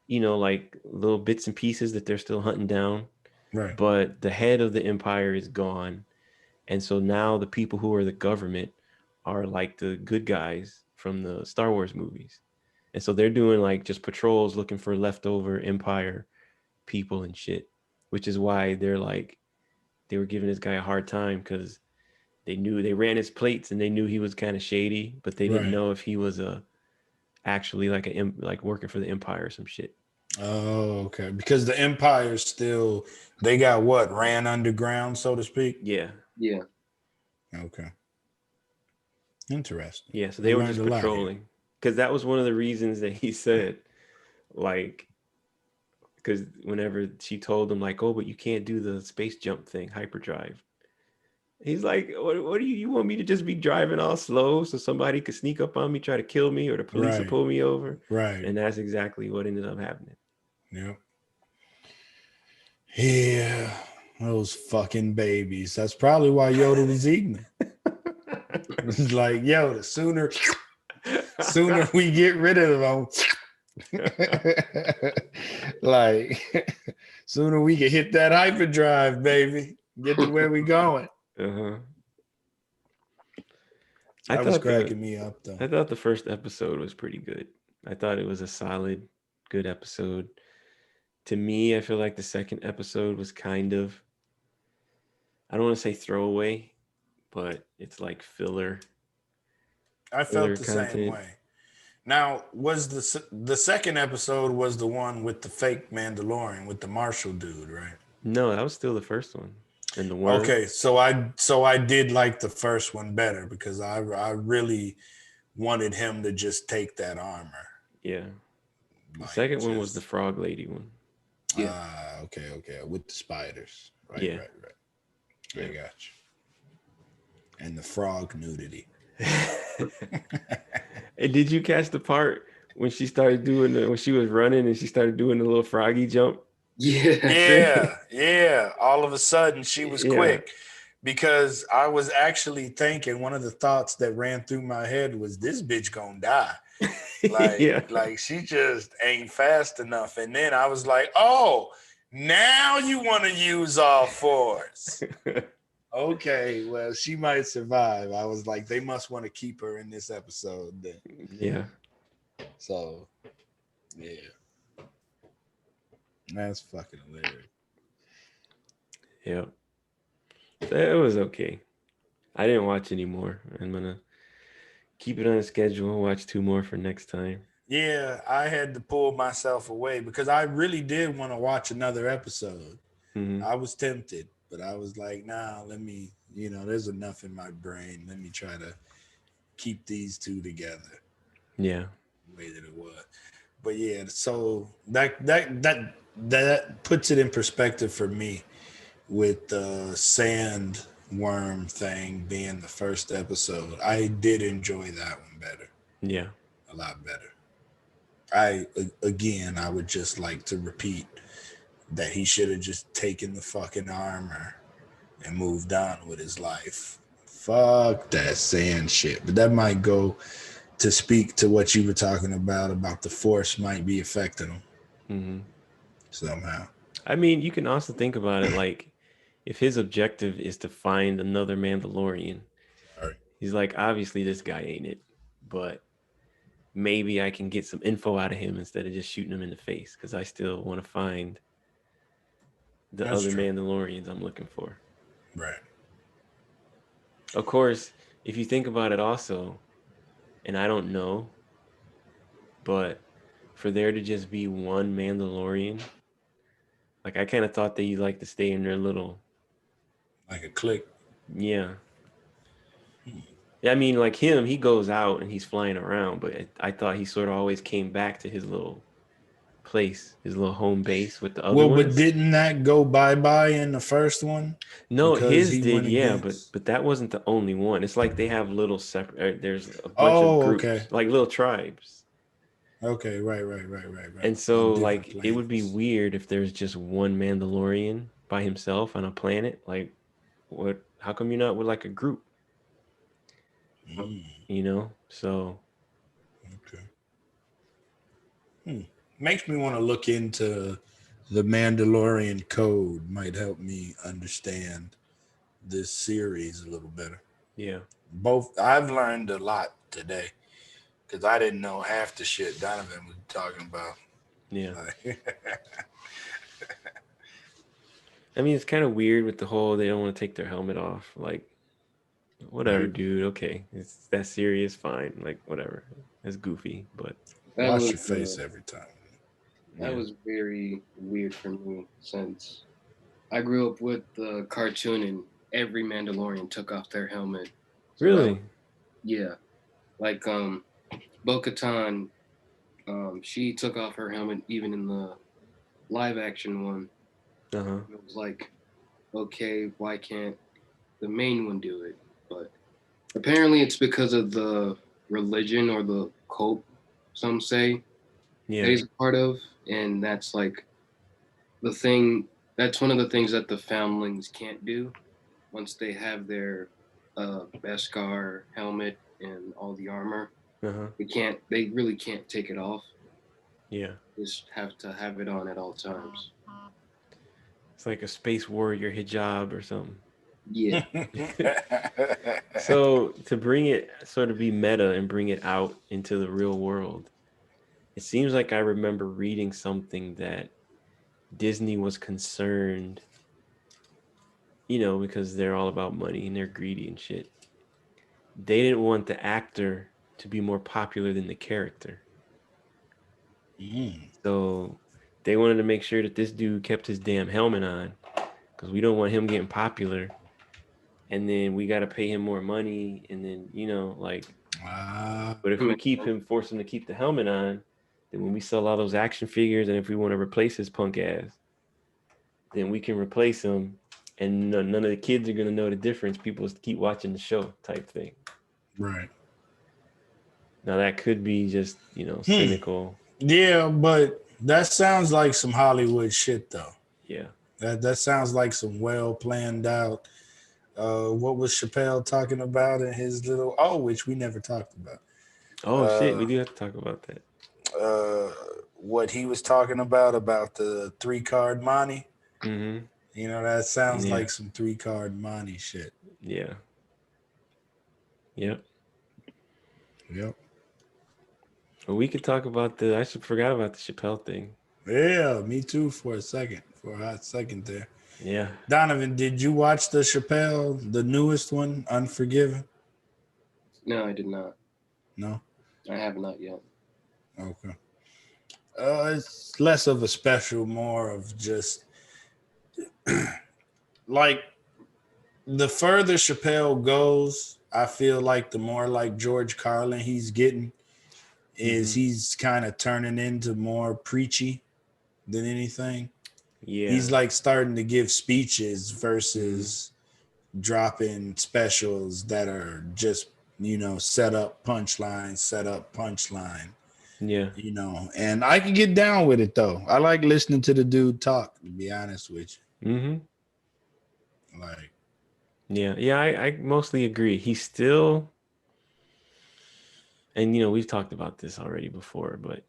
you know, like little bits and pieces that they're still hunting down. Right. But the head of the Empire is gone. And so now the people who are the government are like the good guys from the Star Wars movies. And so they're doing like just patrols looking for leftover Empire people and shit, which is why they were giving this guy a hard time because they ran his plates and they knew he was kind of shady, but they didn't know if he was actually like working for the Empire or some shit. Oh, okay. Because the Empire still, they got what, ran underground, so to speak? Yeah. Yeah. Okay. Interesting. Yeah. So I they were learned just a lot here. patrolling because that was one of the reasons that he said, like, because whenever she told him, like, oh, but you can't do the space jump thing, hyperdrive. He's like, what do you want me to just be driving all slow so somebody could sneak up on me, try to kill me, or the police will Right. pull me over? Right. And that's exactly what ended up happening. Yep. Yeah. Those fucking babies. That's probably why Yoda was eating them. It's like, yo, the sooner we get rid of them, like sooner we can hit that hyperdrive, baby. Get to where we going. Uh-huh. I That was thought the cracking me up though. I thought the first episode was pretty good. I thought it was a solid, good episode. To me, I feel like the second episode was kind of, I don't want to say throwaway, but it's like I felt filler the same content. way. Now, was the second episode was the one with the fake Mandalorian with the Marshall dude, right? No, that was still the first one. And the worm. Okay, so I did like the first one better because I really wanted him to just take that armor. Yeah. The Like second one was the just frog lady one. Yeah. okay. With the spiders. Right. Yeah. I got you. And the frog nudity. And did you catch the part when she started doing when she was running and she started doing the little froggy jump? Yeah. Yeah. All of a sudden she was Yeah. quick because I was actually thinking one of the thoughts that ran through my head was this bitch gonna die. Yeah. Like she just ain't fast enough. And then I was like, oh, now you want to use all fours. Okay, well, she might survive. I was like, they must want to keep her in this episode then. Yeah. So, yeah. That's fucking hilarious. Yeah. So it was okay. I didn't watch anymore. I'm gonna keep it on a schedule. Watch 2 more for next time. Yeah, I had to pull myself away because I really did want to watch another episode. Mm-hmm. I was tempted, but I was like, nah, let me, there's enough in my brain. Let me try to keep these two together Yeah. the way that it was. But yeah, so that puts it in perspective for me with the sand worm thing being the first episode. I did enjoy that one better, Yeah. a lot better. I would just like to repeat that he should have just taken the fucking armor and moved on with his life. Fuck that sand shit. But that might go to speak to what you were talking about the force might be affecting him Mm-hmm. somehow. I mean, you can also think about it like if his objective is to find another Mandalorian, Right. he's like, obviously this guy ain't it, but maybe I can get some info out of him instead of just shooting him in the face because I still want to find the That's other true. Mandalorians I'm looking for. Right. Of course, if you think about it also, and I don't know, but for there to just be one Mandalorian, like I kind of thought that you like to stay in their little, Like a click. yeah. I mean, like him, he goes out and he's flying around, but I thought he sort of always came back to his little place, his little home base with the other Well, but ones. didn't that go bye-bye in the first one? No, Because his he did, went yeah, against. but that wasn't the only one. It's like they have little separate. There's a bunch of Oh, okay. groups, like little tribes, Okay, right. and On so different like it would be planets. weird if there's just one Mandalorian by himself on a planet. Like, what? How come you're not with like a group? Mm, So okay. Makes me want to look into the Mandalorian code. Might help me understand this series a little better. yeah, Both I've learned a lot today because I didn't know half the shit Donovan was talking about. yeah. Like, I mean, it's kind of weird with the whole they don't want to take their helmet off. Like, whatever, dude. Okay, it's that serious. Fine. Like, whatever. It's goofy, but That wash was your face every time. That was very weird for me since I grew up with the cartoon and every Mandalorian took off their helmet. So Really? Yeah. Like Bo-Katan, she took off her helmet even in the live action one. Uh-huh. It was like, okay, why can't the main one do it? But apparently it's because of the religion or the cult, some say, that he's a part of. And that's like the thing, that's one of the things that the foundlings can't do once they have their Beskar helmet and all the armor. Uh-huh. They really can't take it off. Yeah. Just have to have it on at all times. It's like a space warrior hijab or something. Yeah. So to bring it sort of be meta and bring it out into the real world, it seems like I remember reading something that Disney was concerned, because they're all about money and they're greedy and shit. They didn't want the actor to be more popular than the character. So they wanted to make sure that this dude kept his damn helmet on because we don't want him getting popular. And then we got to pay him more money. And then, but if we force him to keep the helmet on, then when we sell all those action figures and if we want to replace his punk ass, then we can replace him. And none of the kids are going to know the difference. People keep watching the show type thing. Right. Now that could be just, cynical. Yeah, but that sounds like some Hollywood shit, though. Yeah. That sounds like some well planned out. What was Chappelle talking about in his little which we never talked about. Oh shit, we do have to talk about that. What he was talking about the 3-card money. Mm-hmm. That sounds like some 3-card money shit. Yeah. Yep. Well, we could talk about I forgot about the Chappelle thing. Yeah, me too for a hot second there. Yeah. Donovan, did you watch the Chappelle, the newest one, Unforgiven? No, I did not. No? I have not yet. Okay. It's less of a special, more of just like the further Chappelle goes, I feel like the more like George Carlin he's getting is he's kind of turning into more preachy than anything. Yeah. He's like starting to give speeches versus dropping specials that are just, set up punchline. Yeah. And I can get down with it though. I like listening to the dude talk, to be honest with you. Mm-hmm. Yeah, I mostly agree. He's still, and we've talked about this already before, but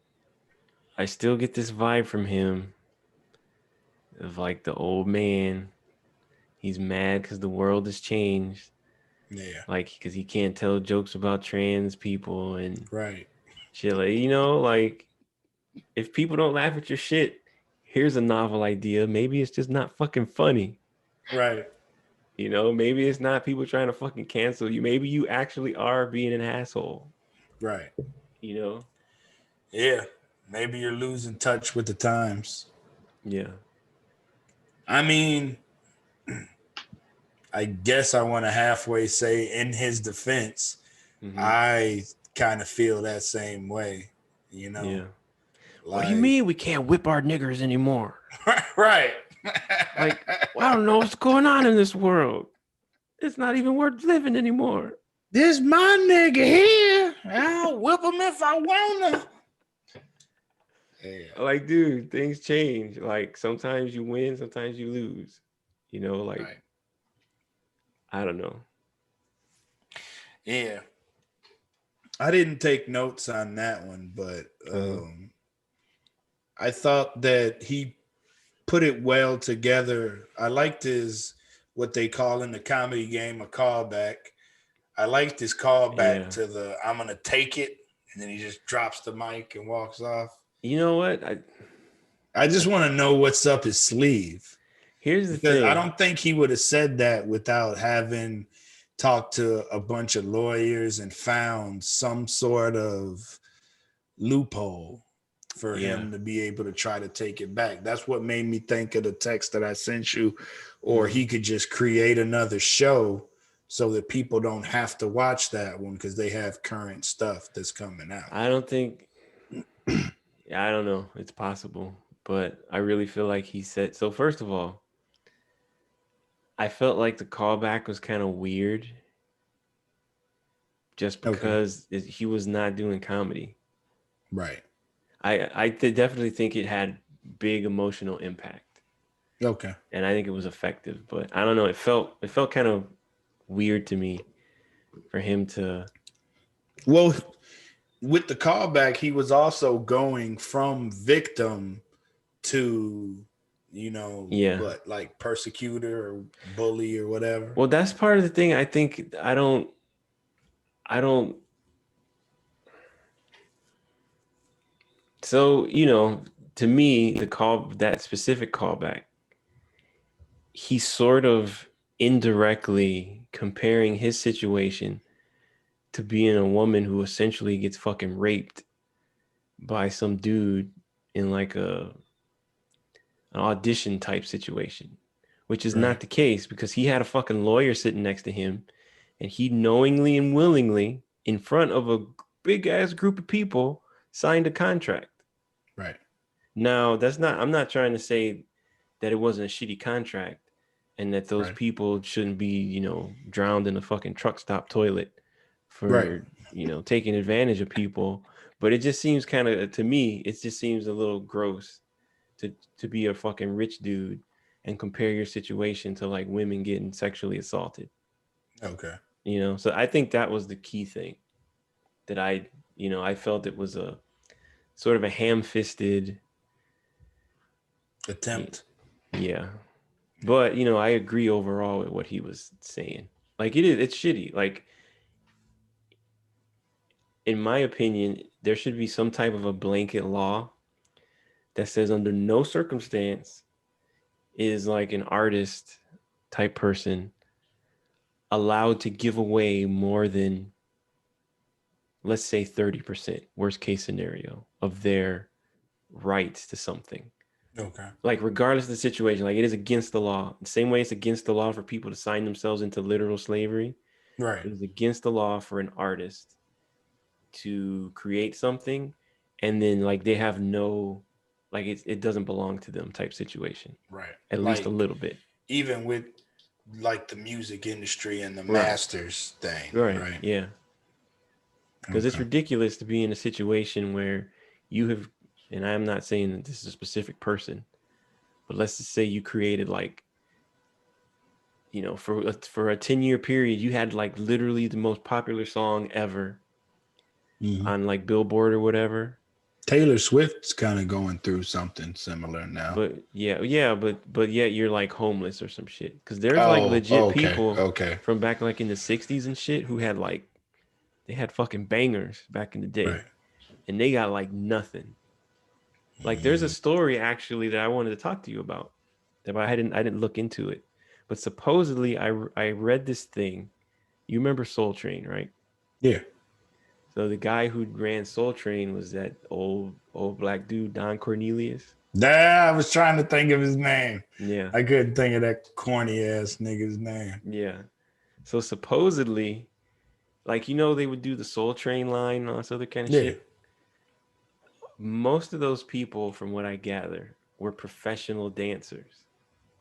I still get this vibe from him of like the old man. He's mad because the world has changed. Yeah. Like, because he can't tell jokes about trans people and right. shit. Like, if people don't laugh at your shit, here's a novel idea. Maybe it's just not fucking funny. Right. Maybe it's not people trying to fucking cancel you. Maybe you actually are being an asshole. Right. Yeah. Maybe you're losing touch with the times. Yeah. I mean, I guess I want to halfway say in his defense, I kind of feel that same way, Yeah. Like, what do you mean we can't whip our niggers anymore? Right. Like, I don't know what's going on in this world. It's not even worth living anymore. This my nigga here. I'll whip him if I wanna. Yeah. Like, dude, things change. Like, sometimes you win, sometimes you lose. Right. I don't know. Yeah. I didn't take notes on that one, but I thought that he put it well together. I liked what they call in the comedy game a callback. I liked his callback to the I'm gonna take it, and then he just drops the mic and walks off. You know what? I just want to know what's up his sleeve. Here's the thing. I don't think he would have said that without having talked to a bunch of lawyers and found some sort of loophole. for him to be able to try to take it back. That's what made me think of the text that I sent you. Or he could just create another show so that people don't have to watch that one because they have current stuff that's coming out. I don't think, I don't know, it's possible, but I really feel like he said, so first of all, I felt like the callback was kind of weird just because he was not doing comedy. Right. I definitely think it had big emotional impact. Okay. And I think it was effective, but I don't know, it felt kind of weird to me for him to. Well, with the callback, he was also going from victim to, but like persecutor or bully or whatever. Well, that's part of the thing. I think I don't. So, to me, that specific callback, he's sort of indirectly comparing his situation to being a woman who essentially gets fucking raped by some dude in like an audition type situation, which is not the case because he had a fucking lawyer sitting next to him and he knowingly and willingly in front of a big ass group of people signed a contract. Right. Now, I'm not trying to say that it wasn't a shitty contract and that those people shouldn't be, drowned in a fucking truck stop toilet for, taking advantage of people. But it just seems kind of, to me, it just seems a little gross to be a fucking rich dude and compare your situation to like women getting sexually assaulted. Okay. So I think that was the key thing that I felt it was a sort of a ham-fisted attempt. Yeah. But, I agree overall with what he was saying. Like it's shitty. Like in my opinion, there should be some type of a blanket law that says under no circumstance is like an artist type person allowed to give away more than, let's say 30%, worst case scenario, of their rights to something. Okay. Like regardless of the situation, like it is against the law. The same way it's against the law for people to sign themselves into literal slavery. Right. It is against the law for an artist to create something and then like they have no, like it doesn't belong to them type situation. Right. At least a little bit. Even with like the music industry and the masters thing. Right. Yeah. Because it's ridiculous to be in a situation where you have, and I'm not saying that this is a specific person, but let's just say you created like, for a 10-year period, you had like literally the most popular song ever on like Billboard or whatever. Taylor Swift's kind of going through something similar now. But but yet you're like homeless or some shit. Because there's like legit people from back like in the 60s and shit who had like, they had fucking bangers back in the day. Right. And they got like nothing. Like there's a story actually that I wanted to talk to you about, but I didn't look into it. But supposedly I read this thing. You remember Soul Train, right? Yeah. So the guy who ran Soul Train was that old black dude, Don Cornelius. I was trying to think of his name. Yeah. I couldn't think of that corny ass nigga's name. Yeah. So supposedly, like, they would do the Soul Train line and all this other kind of shit. Most of those people, from what I gather, were professional dancers.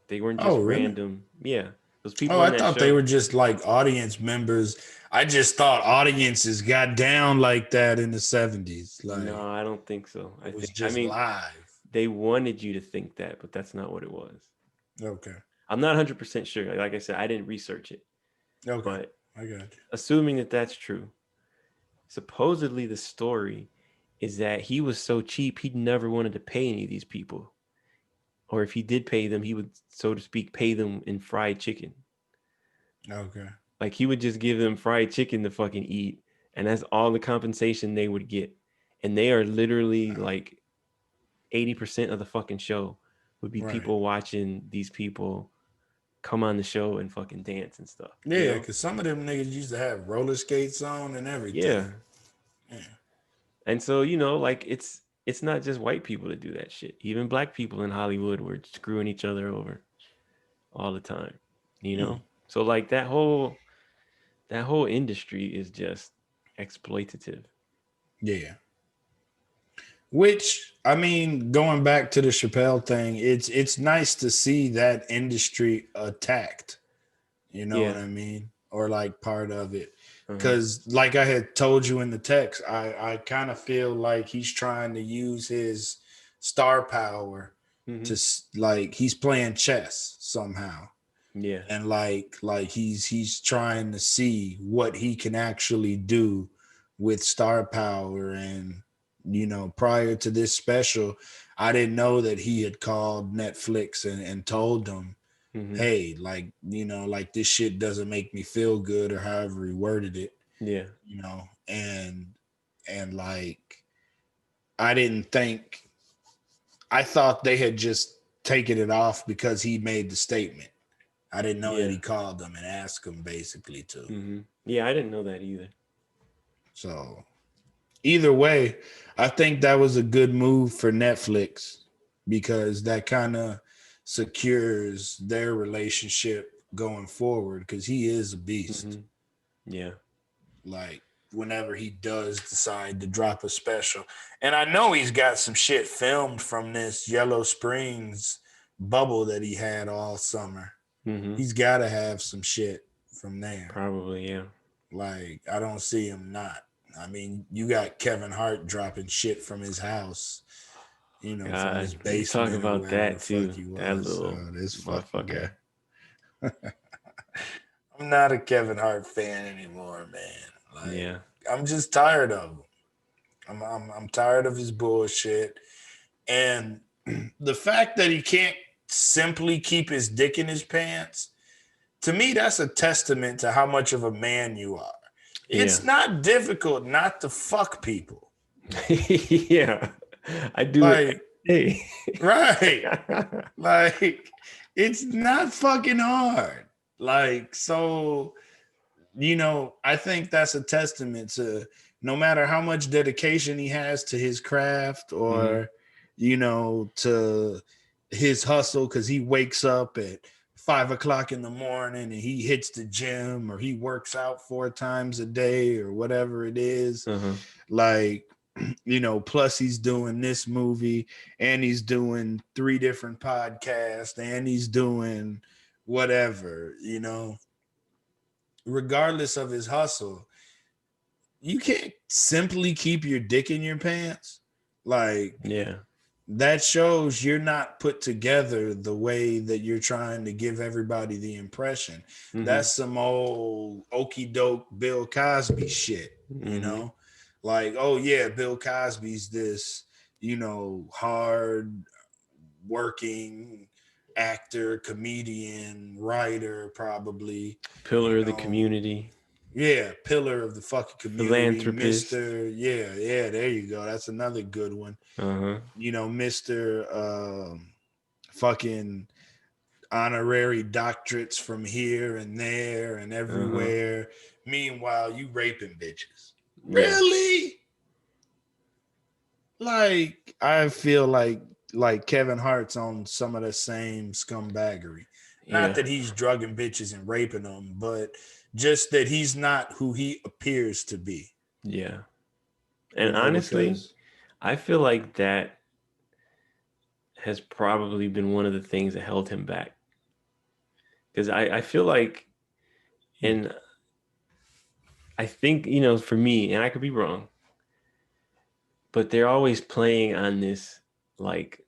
They weren't just random. Yeah. Those people I thought they were just like audience members. I just thought audiences got down like that in the 70s. Like, no, I don't think so. It was just live. They wanted you to think that, but that's not what it was. Okay. I'm not 100% sure. Like I said, I didn't research it. Okay. But I got you. Assuming that that's true, supposedly the story is that he was so cheap, he never wanted to pay any of these people. Or if he did pay them, he would, so to speak, pay them in fried chicken. Okay. Like he would just give them fried chicken to fucking eat. And that's all the compensation they would get. And they are literally like 80% of the fucking show would be people watching these people come on the show and fucking dance and stuff. Yeah, because some of them niggas used to have roller skates on and everything. Yeah. And so, like it's not just white people that do that shit. Even black people in Hollywood were screwing each other over all the time, you know? So like that whole industry is just exploitative. Yeah. Which, I mean, going back to the Chappelle thing, it's nice to see that industry attacked. You know what Yeah. I mean? Or like part of it. Uh-huh. Because, like I had told you in the text, I kind of feel like he's trying to use his star power to Hmm. like he's playing chess somehow, Yeah. and like he's trying to see what he can actually do with star power. And prior to this special, I didn't know that he had called Netflix and told them, Hmm. hey, like, like this shit doesn't make me feel good, or however he worded it, Yeah. and like I didn't think, I thought they had just taken it off because he made the statement. I didn't know that Yeah. he called them and asked them basically to. Yeah, I didn't know that either. So either way, I think that was a good move for Netflix, because that kind of secures their relationship going forward, because he is a beast. Hmm. Yeah. Like, whenever he does decide to drop a special. And I know he's got some shit filmed from this Yellow Springs bubble that he had all summer. Hmm. He's got to have some shit from there. Probably, yeah. Like, I don't see him not. I mean, you got Kevin Hart dropping shit from his house, from his God, let's talk basement or about wherever the that fuck too. he That was. So little this fucking guy. motherfucker. I'm not a Kevin Hart fan anymore, man. Like, Yeah. I'm just tired of him. I'm tired of his bullshit. And the fact that he can't simply keep his dick in his pants, to me, that's a testament to how much of a man you are. Yeah. It's not difficult not to fuck people. Yeah. I do it Like, every right. day. Like, it's not fucking hard. Like, so, I think that's a testament to, no matter how much dedication he has to his craft, Hmm. or, to his hustle, because he wakes up at 5 o'clock in the morning and he hits the gym, or he works out 4 times a day, or whatever it is. Uh-huh. Like, plus he's doing this movie, and he's doing 3 different podcasts, and he's doing whatever, regardless of his hustle, you can't simply keep your dick in your pants. Like, Yeah. that shows you're not put together the way that you're trying to give everybody the impression. Hmm. That's some old okey doke Bill Cosby shit. Hmm. Like, oh yeah, Bill Cosby's this, hard working actor, comedian, writer, probably, Pillar you of the know, community. yeah, pillar of the fucking community, Philanthropist. Mr. Yeah, there you go. That's another good one. Uh-huh. Mr. Fucking honorary doctorates from here and there and Uh-huh. everywhere. Meanwhile, you raping bitches. Yeah. Really? Like, I feel like Kevin Hart's on some of the same scumbaggery. Not Yeah. that he's drugging bitches and raping them, but just that he's not who he appears to be. Yeah. And honestly, Because I feel like that has probably been one of the things that held him back. Because I feel like, and I think, for me, and I could be wrong, but they're always playing on this like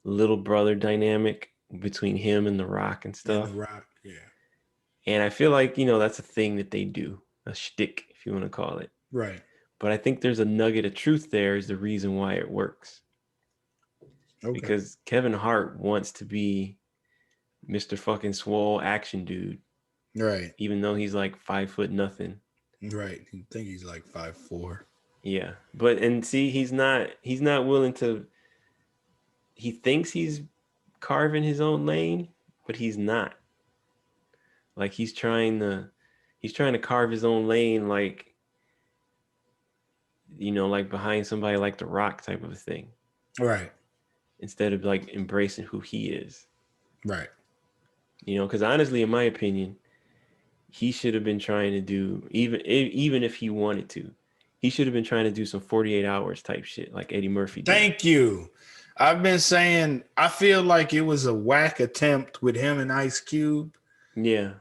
little brother dynamic between him and The Rock and in The stuff. Rock, yeah. And I feel like, that's a thing that they do, a shtick, if you want to call it. Right. But I think there's a nugget of truth there is the reason why it works. Okay. Because Kevin Hart wants to be Mr. fucking swole action dude, Right. even though he's like 5 foot nothing. Right. I think he's like 5'4". Yeah. But and see, he's not willing to, he thinks he's carving his own lane, but he's not. Like he's trying to carve his own lane, like like behind somebody like The Rock type of a thing, Right. instead of like embracing who he is. Right. Because honestly, in my opinion, he should have been trying to do, even if he wanted to, he should have been trying to do some 48 hours type shit like Eddie Murphy did. Thank you. I've been saying I feel like it was a whack attempt with him and Ice Cube. Yeah.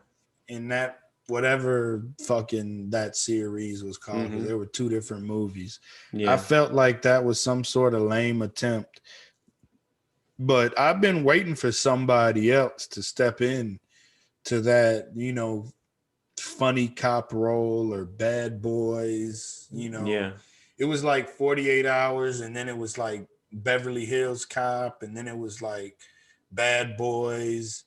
In that whatever fucking that series was called, because there were two different movies. Yeah. I felt like that was some sort of lame attempt. But I've been waiting for somebody else to step in to that, funny cop role or Bad Boys. Yeah. It was like 48 Hours, and then it was like Beverly Hills Cop, and then it was like Bad Boys,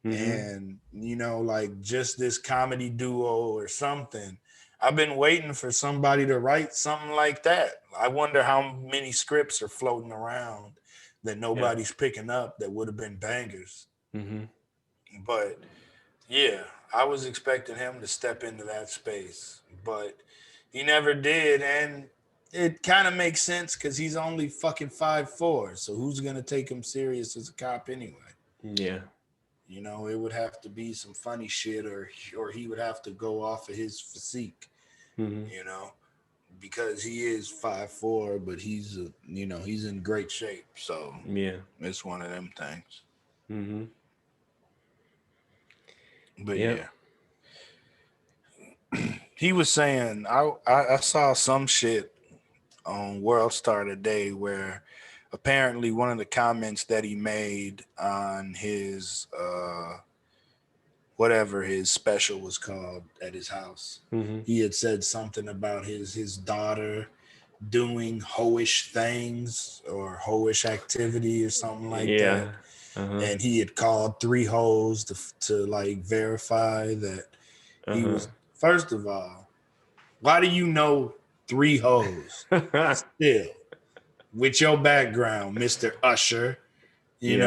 and like just this comedy duo or something. I've been waiting for somebody to write something like that. I wonder how many scripts are floating around that nobody's picking up that would have been bangers. But yeah, I was expecting him to step into that space, but he never did. And it kind of makes sense because he's only fucking 5'4". So who's going to take him serious as a cop anyway? Yeah. It would have to be some funny shit, or he would have to go off of his physique, because he is 5'4", but he's he's in great shape. So yeah, it's one of them things. But yep. He was saying, I saw some shit on World Star today where apparently one of the comments that he made on his whatever his special was called at his house, he had said something about his daughter doing hoish things or hoish activity or something like that. And he had called 3 hoes to like verify that he was. First of all, why do you know 3 hoes still with your background, Mr. Usher? And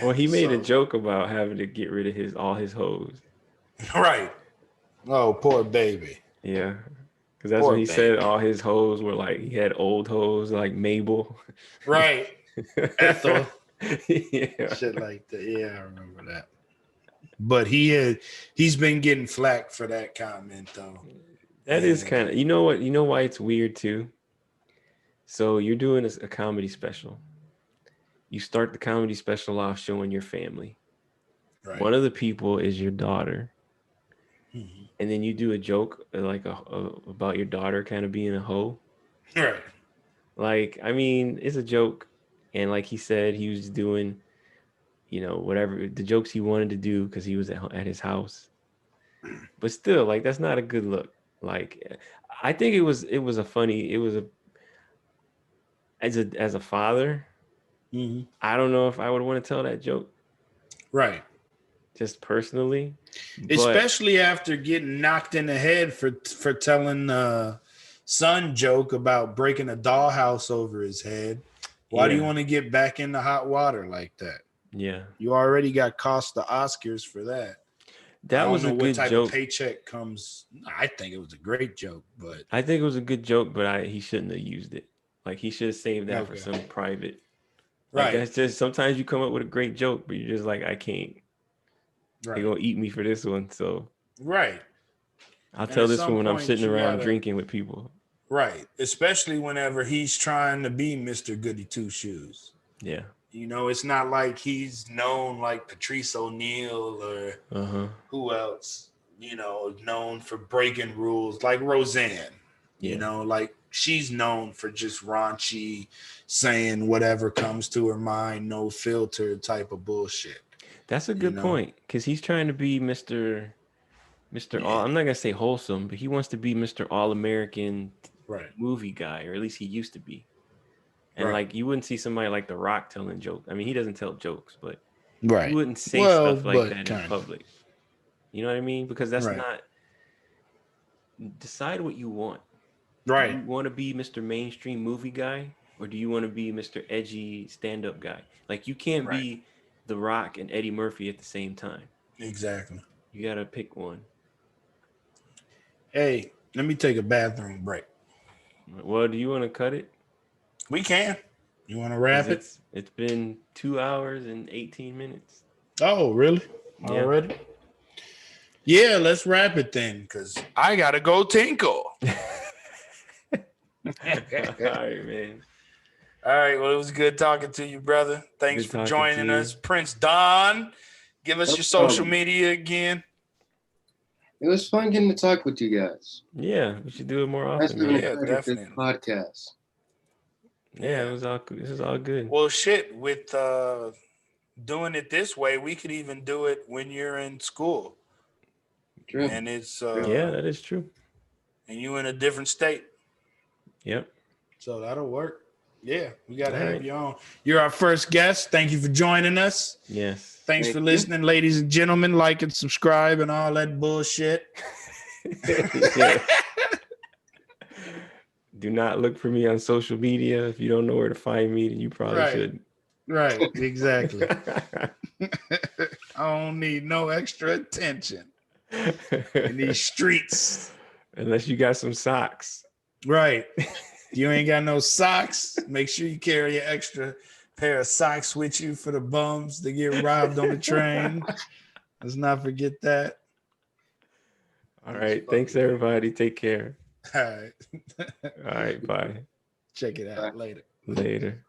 well, he made a joke about having to get rid of all his hoes. Right. Oh, poor baby. Yeah. Because that's when he said all his hoes were like, he had old hoes like Mabel. Right. Ethel. Yeah. Shit like that. Yeah, I remember that. But he's been getting flack for that comment though. That is kind of, you know what? You know why it's weird too? So you're doing a comedy special. You start the comedy special off showing your family. Right. One of the people is your daughter. And then you do a joke like about your daughter kind of being a hoe. Right. Like, I mean, it's a joke. And like he said, he was doing, whatever the jokes he wanted to do because he was at his house. But still, like, that's not a good look. Like, I think it was as a father, I don't know if I would want to tell that joke. Right. Just personally. Especially after getting knocked in the head for telling son joke about breaking a dollhouse over his head. Why do you want to get back into hot water like that? Yeah. You already got cost the Oscars for that. That was a good joke. What type of paycheck comes. I think it was a great joke, but I think it was a good joke, but he shouldn't have used it. Like, he should have saved that for some private. Like, that's just, sometimes you come up with a great joke, but you're just like, I can't. Right. They're gonna eat me for this one, so right. I'll tell this one when I'm sitting around drinking with people. Right, especially whenever he's trying to be Mr. Goody Two Shoes. Yeah, it's not like he's known like Patrice O'Neal or who else. Known for breaking rules like Roseanne. Yeah. Like she's known for just raunchy, saying whatever comes to her mind, no filter type of bullshit. That's a good point, because he's trying to be Mr. All. I'm not gonna say wholesome, but he wants to be Mr. All-American movie guy, or at least he used to be. And like, you wouldn't see somebody like The Rock telling jokes. I mean, he doesn't tell jokes, but you wouldn't say stuff like that in public. You know what I mean? Because that's not. Decide what you want. Right. Do you want to be Mr. Mainstream movie guy, or do you want to be Mr. Edgy stand-up guy? Like, you can't be The Rock and Eddie Murphy at the same time. Exactly. You gotta pick one. Hey, Let me take a bathroom break. Well, do you want to cut it? We can. You want to wrap it? It's been 2 hours and 18 minutes. Oh, really? Yeah. Already? Yeah, let's wrap it then, because I got to go tinkle. All right, man. All right. Well, it was good talking to you, brother. Thanks for joining us. Prince Don, give us your social media again. It was fun getting to talk with you guys. Yeah, we should do it more often. Yeah, definitely. Podcast. Yeah, this is all good. Well, shit, with doing it this way, we could even do it when you're in school. True. And it's yeah, that is true. And you in a different state. Yep. So that'll work. Yeah, we got to have you on. You're our first guest. Thank you for joining us. Yes. Thanks for listening, ladies and gentlemen. Like and subscribe and all that bullshit. Do not look for me on social media. If you don't know where to find me, then you probably should. Right, exactly. I don't need no extra attention in these streets. Unless you got some socks. Right. You ain't got no socks. Make sure you carry an extra pair of socks with you for the bums that get robbed on the train. Let's not forget that. All right. Thanks, everybody. Take care. All right. All right. Bye. Check it out later. Later.